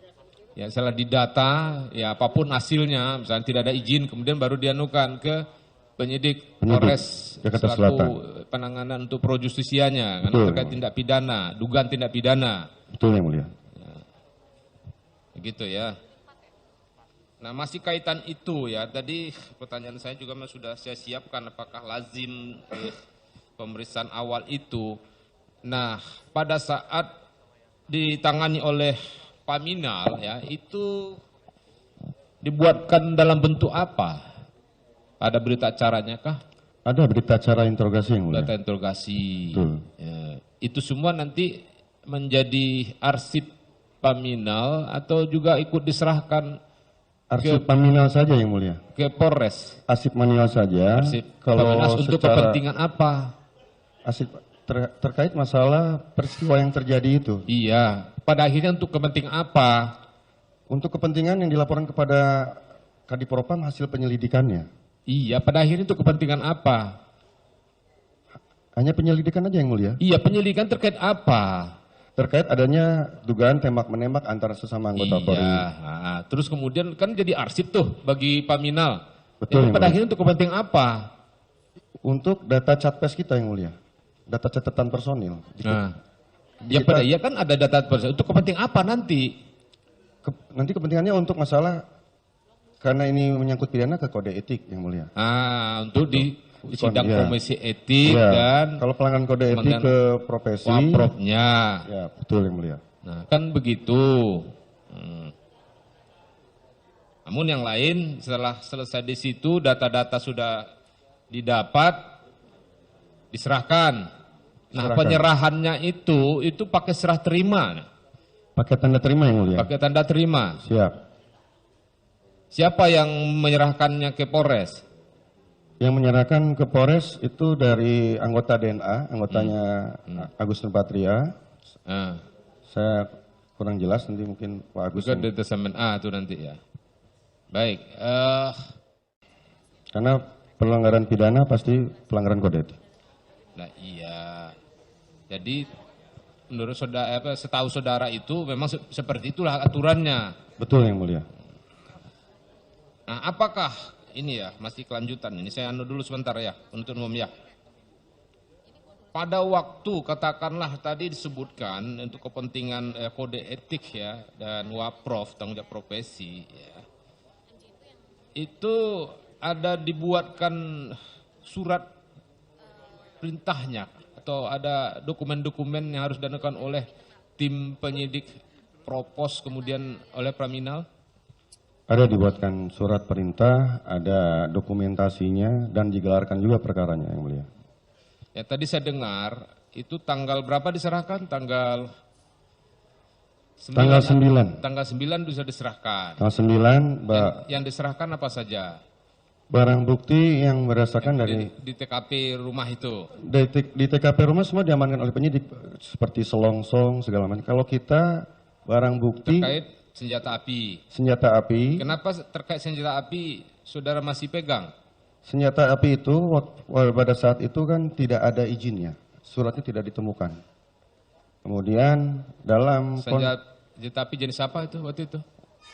[SPEAKER 2] Ya setelah didata, ya apapun hasilnya, misalnya tidak ada izin, kemudian baru dianukan ke penyidik Polres
[SPEAKER 4] Jakarta
[SPEAKER 2] selaku
[SPEAKER 4] Selatan.
[SPEAKER 2] penanganan untuk pro justisianya, karena terkait tindak pidana, dugaan tindak pidana.
[SPEAKER 4] Betul yang mulia.
[SPEAKER 2] Begitu ya. Nah masih kaitan itu ya, tadi pertanyaan saya juga sudah saya siapkan apakah lazim pemeriksaan awal itu. Nah pada saat ditangani oleh Paminal ya itu dibuatkan dalam bentuk apa? Ada berita acaranya kah?
[SPEAKER 4] Ada berita acara interogasi yang mulia.
[SPEAKER 2] Berita interogasi.
[SPEAKER 4] Betul.
[SPEAKER 2] Ya, itu semua nanti menjadi arsip Paminal atau juga ikut diserahkan
[SPEAKER 4] arsip Paminal saja yang mulia.
[SPEAKER 2] Ke Polres.
[SPEAKER 4] Arsip Paminal saja.
[SPEAKER 2] Arsip
[SPEAKER 4] kalau
[SPEAKER 2] Paminal untuk kepentingan apa?
[SPEAKER 4] Arsip terkait masalah peristiwa yang terjadi itu.
[SPEAKER 2] Iya. Pada akhirnya untuk kepentingan apa?
[SPEAKER 4] Untuk kepentingan yang dilaporkan kepada Kadipropam hasil penyelidikannya.
[SPEAKER 2] Iya. Pada akhirnya untuk kepentingan apa?
[SPEAKER 4] Hanya penyelidikan aja yang mulia.
[SPEAKER 2] Iya. Penyelidikan terkait apa?
[SPEAKER 4] Terkait adanya dugaan tembak-menembak antara sesama anggota Polri.
[SPEAKER 2] Iya, terus kemudian kan jadi arsip tuh bagi Paminal.
[SPEAKER 4] Betul.
[SPEAKER 2] Pada akhirnya untuk kepentingan apa?
[SPEAKER 4] Untuk data catpes kita yang mulia, data catatan personil.
[SPEAKER 2] Nah, ya pada iya kan ada data personil. Untuk kepentingan apa nanti?
[SPEAKER 4] Nanti kepentingannya untuk masalah karena ini menyangkut pidana ke kode etik yang mulia.
[SPEAKER 2] Untuk di sidang komisi etik dan
[SPEAKER 4] kalau pelanggaran kode etik ke profesi
[SPEAKER 2] Waprofnya.
[SPEAKER 4] Ya, betul yang mulia.
[SPEAKER 2] Nah, kan begitu. Namun yang lain setelah selesai di situ data-data sudah didapat diserahkan. Nah, penyerahannya itu pakai serah terima.
[SPEAKER 4] Pakai tanda terima yang mulia.
[SPEAKER 2] Pakai tanda terima.
[SPEAKER 4] Siap.
[SPEAKER 2] Siapa yang menyerahkannya ke Polres?
[SPEAKER 4] Yang menyerahkan ke Polres itu dari anggota DNA, anggotanya Agus Nurpatria.
[SPEAKER 2] Ah,
[SPEAKER 4] Saya kurang jelas, nanti mungkin Pak Agus.
[SPEAKER 2] juga detasemen A itu nanti ya. Baik,
[SPEAKER 4] Karena pelanggaran pidana pasti pelanggaran kode etik.
[SPEAKER 2] nah iya. Jadi menurut saudara, setahu saudara itu memang seperti itulah aturannya.
[SPEAKER 4] Betul yang mulia.
[SPEAKER 2] Nah, apakah ini ya masih kelanjutan? Ini saya anu dulu sebentar ya, penuntut umum ya. Pada waktu katakanlah tadi disebutkan untuk kepentingan kode etik ya dan WAPROF tanggung jawab profesi ya, itu ada dibuatkan surat perintahnya atau ada dokumen-dokumen yang harus dilakukan oleh tim penyidik Propos kemudian oleh Praminal?
[SPEAKER 4] Ada dibuatkan surat perintah, ada dokumentasinya, dan digelarkan juga perkaranya yang mulia.
[SPEAKER 2] Ya tadi saya dengar itu tanggal berapa diserahkan? Tanggal 9.
[SPEAKER 4] Tanggal 9.
[SPEAKER 2] Tanggal 9 bisa diserahkan.
[SPEAKER 4] Tanggal 9,
[SPEAKER 2] Yang diserahkan apa saja?
[SPEAKER 4] barang bukti yang berdasarkan dari
[SPEAKER 2] Di TKP rumah itu.
[SPEAKER 4] di TKP rumah semua diamankan oleh penyidik, seperti selongsong, segala macam. Kalau kita barang bukti
[SPEAKER 2] Terkait senjata api.
[SPEAKER 4] senjata api,
[SPEAKER 2] Kenapa terkait senjata api saudara masih pegang?
[SPEAKER 4] senjata api itu pada saat itu kan tidak ada izinnya, suratnya tidak ditemukan. Kemudian dalam
[SPEAKER 2] Senjata api jenis apa itu waktu itu?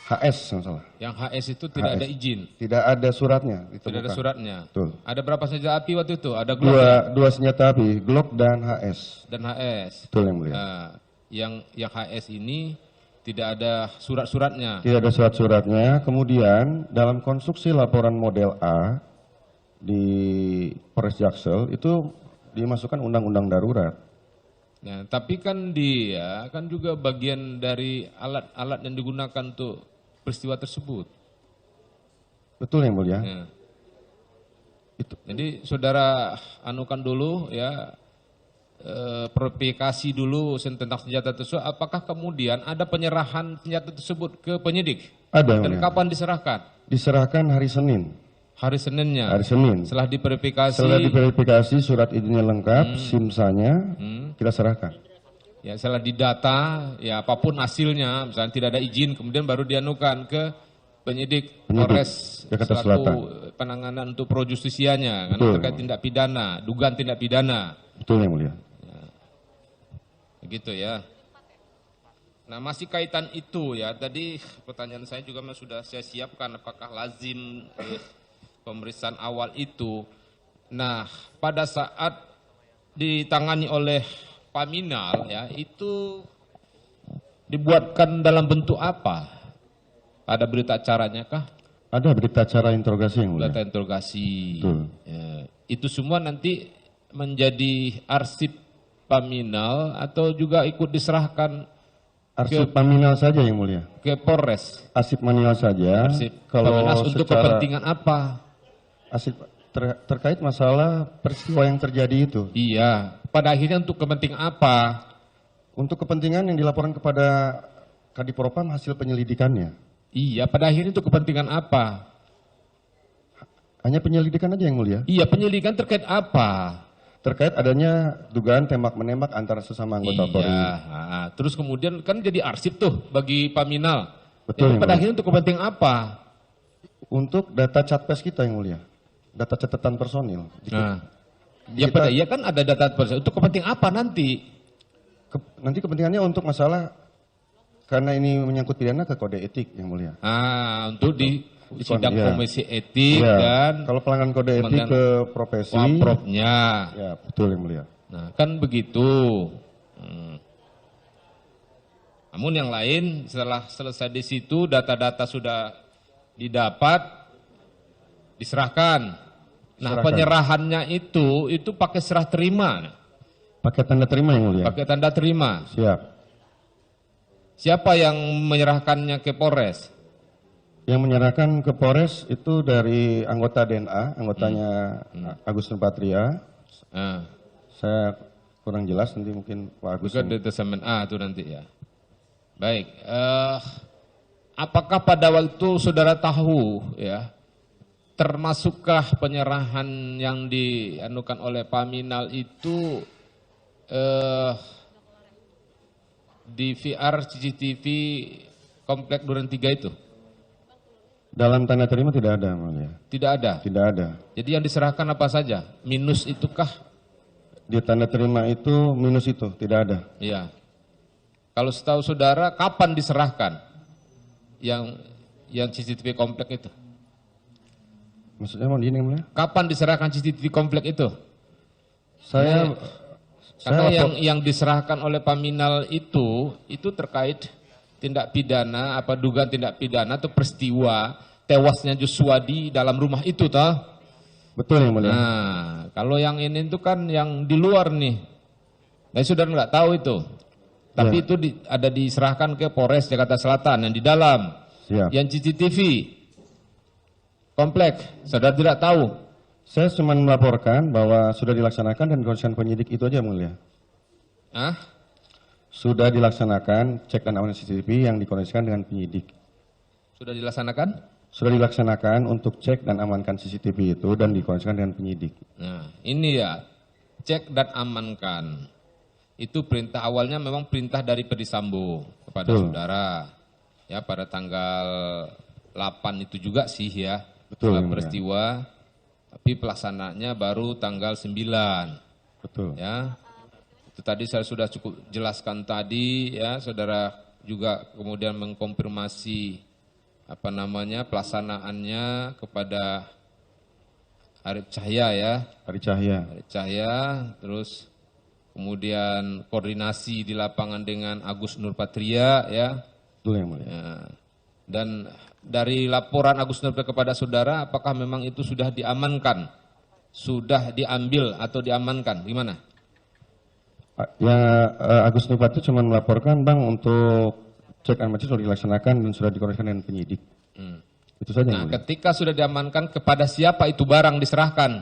[SPEAKER 4] HS nggak salah,
[SPEAKER 2] Yang HS itu tidak
[SPEAKER 4] HS.
[SPEAKER 2] ada izin,
[SPEAKER 4] tidak ada suratnya ditemukan.
[SPEAKER 2] tidak ada suratnya.
[SPEAKER 4] Betul.
[SPEAKER 2] Ada berapa senjata api waktu itu? Ada Glock
[SPEAKER 4] Dua senjata api, Glock dan HS.
[SPEAKER 2] dan HS.
[SPEAKER 4] Betul yang mulia.
[SPEAKER 2] Nah, yang HS ini tidak ada surat-suratnya.
[SPEAKER 4] Tidak ada surat-suratnya. Kemudian dalam konstruksi laporan model A di Polres Jaksel itu dimasukkan undang-undang darurat.
[SPEAKER 2] Nah, tapi kan dia kan juga bagian dari alat-alat yang digunakan untuk peristiwa tersebut.
[SPEAKER 4] Betul yang mulia.
[SPEAKER 2] Ya.
[SPEAKER 4] Itu.
[SPEAKER 2] Jadi saudara anukan dulu ya, verifikasi dulu tentang senjata tersebut. Apakah kemudian ada penyerahan senjata tersebut ke penyidik?
[SPEAKER 4] Ada yang
[SPEAKER 2] Dan
[SPEAKER 4] mulia.
[SPEAKER 2] kapan diserahkan?
[SPEAKER 4] Diserahkan hari Senin.
[SPEAKER 2] Hari Seninnya.
[SPEAKER 4] Hari Senin.
[SPEAKER 2] Setelah diverifikasi.
[SPEAKER 4] Setelah diverifikasi surat izinnya lengkap, SIM-nya kita serahkan.
[SPEAKER 2] Ya, setelah didata, ya apapun hasilnya, misalnya tidak ada izin, kemudian baru dianukan ke penyidik Polres
[SPEAKER 4] Jakarta
[SPEAKER 2] selaku
[SPEAKER 4] Selatan.
[SPEAKER 2] penanganan untuk pro justisianya, karena
[SPEAKER 4] Betul.
[SPEAKER 2] terkait tindak pidana, dugaan tindak pidana.
[SPEAKER 4] Betul yang mulia.
[SPEAKER 2] Begitu ya. Nah, masih kaitan itu ya, tadi pertanyaan saya juga sudah saya siapkan, apakah lazim pemeriksaan awal itu. Nah, pada saat ditangani oleh Paminal ya, itu dibuatkan dalam bentuk apa? Ada berita acaranya kah?
[SPEAKER 4] Ada berita acara interogasi yang mulia.
[SPEAKER 2] Data interogasi.
[SPEAKER 4] Betul.
[SPEAKER 2] Ya, itu semua nanti menjadi arsip Paminal atau juga ikut diserahkan
[SPEAKER 4] Arsip Paminal saja yang mulia.
[SPEAKER 2] ke Polres?
[SPEAKER 4] Arsip manual saja.
[SPEAKER 2] Arsip
[SPEAKER 4] Kalau
[SPEAKER 2] Paminas untuk
[SPEAKER 4] secara
[SPEAKER 2] kepentingan apa?
[SPEAKER 4] arsip terkait masalah peristiwa yang terjadi itu.
[SPEAKER 2] Iya, pada akhirnya untuk kepentingan apa?
[SPEAKER 4] Untuk kepentingan yang dilaporkan kepada Kadipropam hasil penyelidikannya.
[SPEAKER 2] Iya, pada akhirnya untuk kepentingan apa?
[SPEAKER 4] Hanya penyelidikan aja yang mulia.
[SPEAKER 2] Iya, penyelidikan terkait apa?
[SPEAKER 4] Terkait adanya dugaan tembak-menembak antara sesama anggota Polri.
[SPEAKER 2] Iya, terus kemudian kan jadi arsip tuh bagi Paminal.
[SPEAKER 4] Betul,
[SPEAKER 2] Itu
[SPEAKER 4] yang
[SPEAKER 2] pada
[SPEAKER 4] mulia.
[SPEAKER 2] akhirnya untuk kepentingan apa?
[SPEAKER 4] Untuk data catpes kita yang mulia. Data catatan personil.
[SPEAKER 2] Nah, ya
[SPEAKER 4] Kita-
[SPEAKER 2] pada iya kan ada data personil. Untuk kepentingan apa nanti?
[SPEAKER 4] Nanti kepentingannya untuk masalah karena ini menyangkut pidana ke kode etik yang mulia.
[SPEAKER 2] Untuk di sidang
[SPEAKER 4] iya.
[SPEAKER 2] komisi etik
[SPEAKER 4] Iya.
[SPEAKER 2] dan
[SPEAKER 4] Kalau pelanggaran kode etik
[SPEAKER 2] kemudian
[SPEAKER 4] ke profesi.
[SPEAKER 2] Wapropnya.
[SPEAKER 4] Ya, betul yang mulia.
[SPEAKER 2] Nah, kan begitu. Namun yang lain setelah selesai di situ data-data sudah didapat, diserahkan. Nah,
[SPEAKER 4] Diserahkan.
[SPEAKER 2] penyerahannya itu pakai serah terima,
[SPEAKER 4] Pakai tanda terima yang mulia.
[SPEAKER 2] pakai tanda terima.
[SPEAKER 4] Siap.
[SPEAKER 2] Siapa yang menyerahkannya ke Polres?
[SPEAKER 4] Yang menyerahkan ke Polres itu dari anggota DNA, anggotanya Agus Nurpatria.
[SPEAKER 2] Nah,
[SPEAKER 4] Saya kurang jelas, nanti mungkin Pak Agus.
[SPEAKER 2] juga detasemen A itu nanti ya. Baik, apakah pada waktu saudara tahu ya, termasukkah penyerahan yang dianukan oleh Paminal itu di VR CCTV Komplek Duren 3 itu?
[SPEAKER 4] Dalam tanda terima tidak ada, Mulia.
[SPEAKER 2] Tidak ada.
[SPEAKER 4] Tidak ada.
[SPEAKER 2] Jadi yang diserahkan apa saja? Minus itukah?
[SPEAKER 4] Di tanda terima itu minus itu, tidak ada.
[SPEAKER 2] Iya. Kalau setahu saudara, kapan diserahkan yang CCTV komplek itu?
[SPEAKER 4] Maksudnya mau gini, Mulia?
[SPEAKER 2] Kapan diserahkan CCTV komplek itu? Karena yang diserahkan oleh Paminal itu terkait tindak pidana, apa dugaan tindak pidana atau peristiwa tewasnya Joshua di dalam rumah itu, toh?
[SPEAKER 4] Betul, Yang Mulia.
[SPEAKER 2] Nah, kalau yang ini itu kan yang di luar nih. Nah, saudara nggak tahu itu. Tapi
[SPEAKER 4] Ya.
[SPEAKER 2] itu ada diserahkan ke Polres Jakarta Selatan yang di dalam.
[SPEAKER 4] Siap.
[SPEAKER 2] Yang CCTV komplek, saudara tidak tahu.
[SPEAKER 4] Saya cuma melaporkan bahwa sudah dilaksanakan dan dikoordinasikan penyidik itu aja, Mulia.
[SPEAKER 2] Hah?
[SPEAKER 4] Sudah dilaksanakan cek dan aman CCTV yang dikoordinasikan dengan penyidik.
[SPEAKER 2] Sudah dilaksanakan?
[SPEAKER 4] Sudah dilaksanakan untuk cek dan amankan CCTV itu dan dikoordinasikan dengan penyidik.
[SPEAKER 2] Nah, ini ya, cek dan amankan. Itu perintah awalnya memang perintah dari Ferdi Sambo kepada
[SPEAKER 4] Betul.
[SPEAKER 2] saudara. Ya, pada tanggal 8 itu juga sih ya.
[SPEAKER 4] Betul,
[SPEAKER 2] setelah
[SPEAKER 4] Yang Mulia.
[SPEAKER 2] peristiwa, tapi pelaksananya baru tanggal 9.
[SPEAKER 4] Betul.
[SPEAKER 2] Ya. Itu tadi saya sudah cukup jelaskan tadi ya, saudara juga kemudian mengkonfirmasi pelaksanaannya kepada Arif Cahya ya.
[SPEAKER 4] Hari Cahya.
[SPEAKER 2] Arif Cahya, terus kemudian koordinasi di lapangan dengan Agus Nurpatria ya.
[SPEAKER 4] Betul, Yang Mulia.
[SPEAKER 2] Ya. Dan dari laporan Agus Nurpatria kepada saudara, apakah memang itu sudah diamankan? Sudah diambil atau diamankan? Gimana?
[SPEAKER 4] Agus Nurpatria cuma melaporkan, Bang, untuk cek dan aman sudah dilaksanakan dan sudah dikoordinasikan dengan penyidik. Itu saja,
[SPEAKER 2] Nah,
[SPEAKER 4] Yang Mulia.
[SPEAKER 2] ketika sudah diamankan, kepada siapa itu barang diserahkan?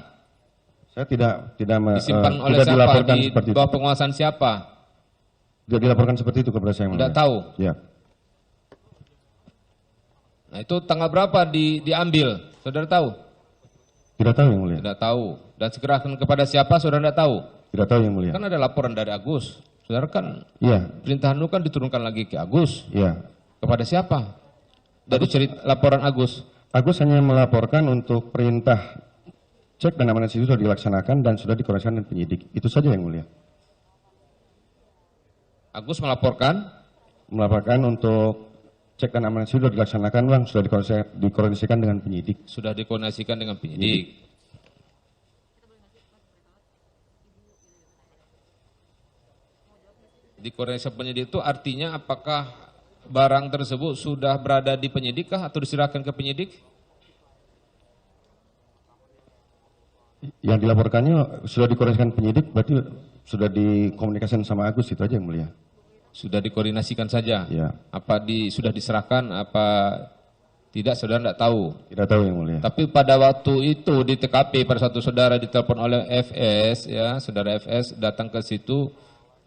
[SPEAKER 4] Saya tidak
[SPEAKER 2] Disimpan oleh
[SPEAKER 4] tidak
[SPEAKER 2] siapa?
[SPEAKER 4] dilaporkan
[SPEAKER 2] Di
[SPEAKER 4] seperti itu.
[SPEAKER 2] bawah penguasaan siapa?
[SPEAKER 4] Tidak dilaporkan seperti itu kepada saya, Yang
[SPEAKER 2] Tidak
[SPEAKER 4] Mulia.
[SPEAKER 2] tahu.
[SPEAKER 4] Ya.
[SPEAKER 2] Nah, itu tanggal berapa diambil? Saudara tahu?
[SPEAKER 4] Tidak tahu, Yang Mulia.
[SPEAKER 2] Tidak tahu. Dan diserahkan kepada siapa? Saudara tidak tahu.
[SPEAKER 4] Tidak tahu, Yang Mulia.
[SPEAKER 2] Kan ada laporan dari Agus. Saudara kan
[SPEAKER 4] Iya,
[SPEAKER 2] perintah itu kan diturunkan lagi ke Agus.
[SPEAKER 4] iya.
[SPEAKER 2] Kepada siapa? Dari cerita laporan Agus.
[SPEAKER 4] Agus hanya melaporkan untuk perintah cek dan amankan itu sudah dilaksanakan dan sudah dikoordinasikan dengan penyidik. Itu saja, Yang Mulia.
[SPEAKER 2] Agus melaporkan,
[SPEAKER 4] Melaporkan untuk cek dan amankan itu sudah dilaksanakan, Bang, sudah dikoordinasikan dengan penyidik.
[SPEAKER 2] sudah dikoordinasikan dengan penyidik. Dikoordinasikan penyidik itu artinya apakah barang tersebut sudah berada di penyidik kah atau diserahkan ke penyidik?
[SPEAKER 4] Yang dilaporkannya sudah dikoordinasikan penyidik, berarti sudah dikomunikasikan sama Agus, itu aja, Yang Mulia.
[SPEAKER 2] Sudah dikoordinasikan saja.
[SPEAKER 4] Ya.
[SPEAKER 2] Apa sudah diserahkan apa tidak, saudara tidak tahu.
[SPEAKER 4] Tidak tahu, Yang Mulia.
[SPEAKER 2] Tapi pada waktu itu di TKP pada suatu saudara ditelepon oleh FS ya, saudara FS datang ke situ.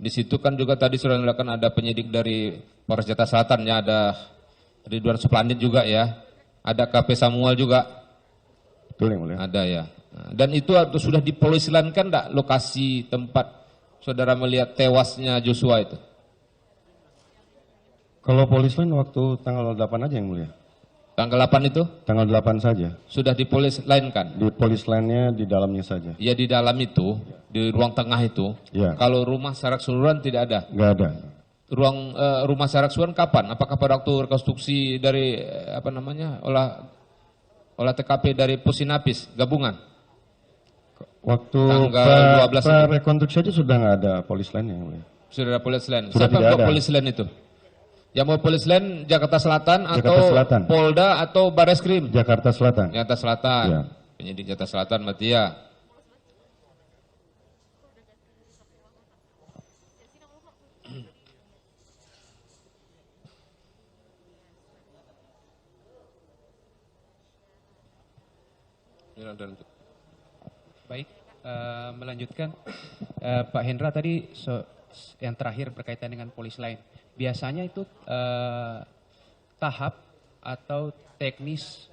[SPEAKER 2] Di situ kan juga tadi sudah dilakukan ada penyidik dari Polres Jakarta Selatan ya, ada Ridwan Suplandit juga ya. Ada KP Samuel juga.
[SPEAKER 4] Betul, Yang Mulia.
[SPEAKER 2] Ada ya. Nah, dan itu sudah dipolisilankan enggak lokasi tempat saudara melihat tewasnya Joshua itu?
[SPEAKER 4] Kalau polis lain waktu tanggal 8 aja, Yang Mulia.
[SPEAKER 2] Tanggal 8 itu
[SPEAKER 4] Tanggal 8 saja.
[SPEAKER 2] sudah dipolisilankan.
[SPEAKER 4] Di polis lainnya di dalamnya saja.
[SPEAKER 2] Ya di dalam itu, di ruang tengah itu.
[SPEAKER 4] Ya.
[SPEAKER 2] Kalau rumah secara keseluruhan tidak ada.
[SPEAKER 4] Nggak ada.
[SPEAKER 2] Ruang rumah secara keseluruhan kapan? Apakah pada waktu rekonstruksi dari olah TKP dari Pusinapis gabungan?
[SPEAKER 4] Waktu
[SPEAKER 2] Tanggal 12 itu.
[SPEAKER 4] rekonstruksi aja sudah nggak ada polis lainnya, Yang Mulia.
[SPEAKER 2] Sudah ada polis lain.
[SPEAKER 4] Sudah
[SPEAKER 2] Siapa
[SPEAKER 4] tidak
[SPEAKER 2] yang bawa
[SPEAKER 4] ada.
[SPEAKER 2] polis lain itu? Yang mau polis lain Jakarta Selatan
[SPEAKER 4] Jakarta
[SPEAKER 2] atau
[SPEAKER 4] Selatan.
[SPEAKER 2] Polda atau Bareskrim?
[SPEAKER 4] Jakarta Selatan.
[SPEAKER 2] Jakarta Selatan.
[SPEAKER 4] Ya.
[SPEAKER 2] Penyidik Jakarta Selatan berarti ya.
[SPEAKER 5] Baik, melanjutkan Pak Hendra tadi yang terakhir berkaitan dengan polis lain. Biasanya itu tahap atau teknis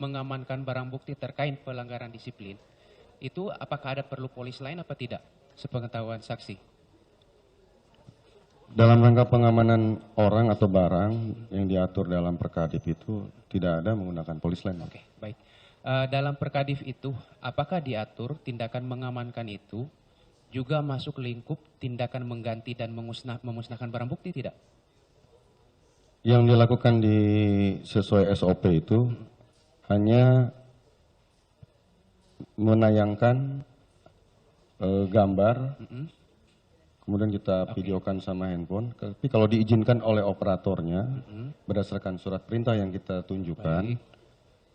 [SPEAKER 5] mengamankan barang bukti terkait pelanggaran disiplin, itu apakah ada perlu polis lain apa tidak, sepengetahuan saksi?
[SPEAKER 4] Dalam rangka pengamanan orang atau barang yang diatur dalam Perkadip itu tidak ada menggunakan polis lain.
[SPEAKER 5] Oke, baik. Dalam Perkadif itu, apakah diatur tindakan mengamankan itu juga masuk lingkup tindakan mengganti dan memusnahkan barang bukti tidak?
[SPEAKER 4] Yang dilakukan sesuai SOP itu hanya menayangkan gambar, kemudian kita videokan sama handphone. Tapi kalau diizinkan oleh operatornya, berdasarkan surat perintah yang kita tunjukkan,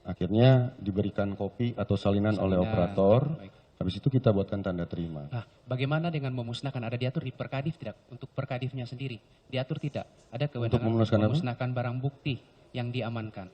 [SPEAKER 4] akhirnya diberikan kopi atau salinan oleh operator.
[SPEAKER 5] Baik.
[SPEAKER 4] Habis itu kita buatkan tanda terima.
[SPEAKER 5] Nah, bagaimana dengan memusnahkan? Ada diatur di Perkadif tidak? Untuk Perkadifnya sendiri, diatur tidak? Ada kewenangan
[SPEAKER 4] memusnahkan apa?
[SPEAKER 5] memusnahkan barang bukti yang diamankan?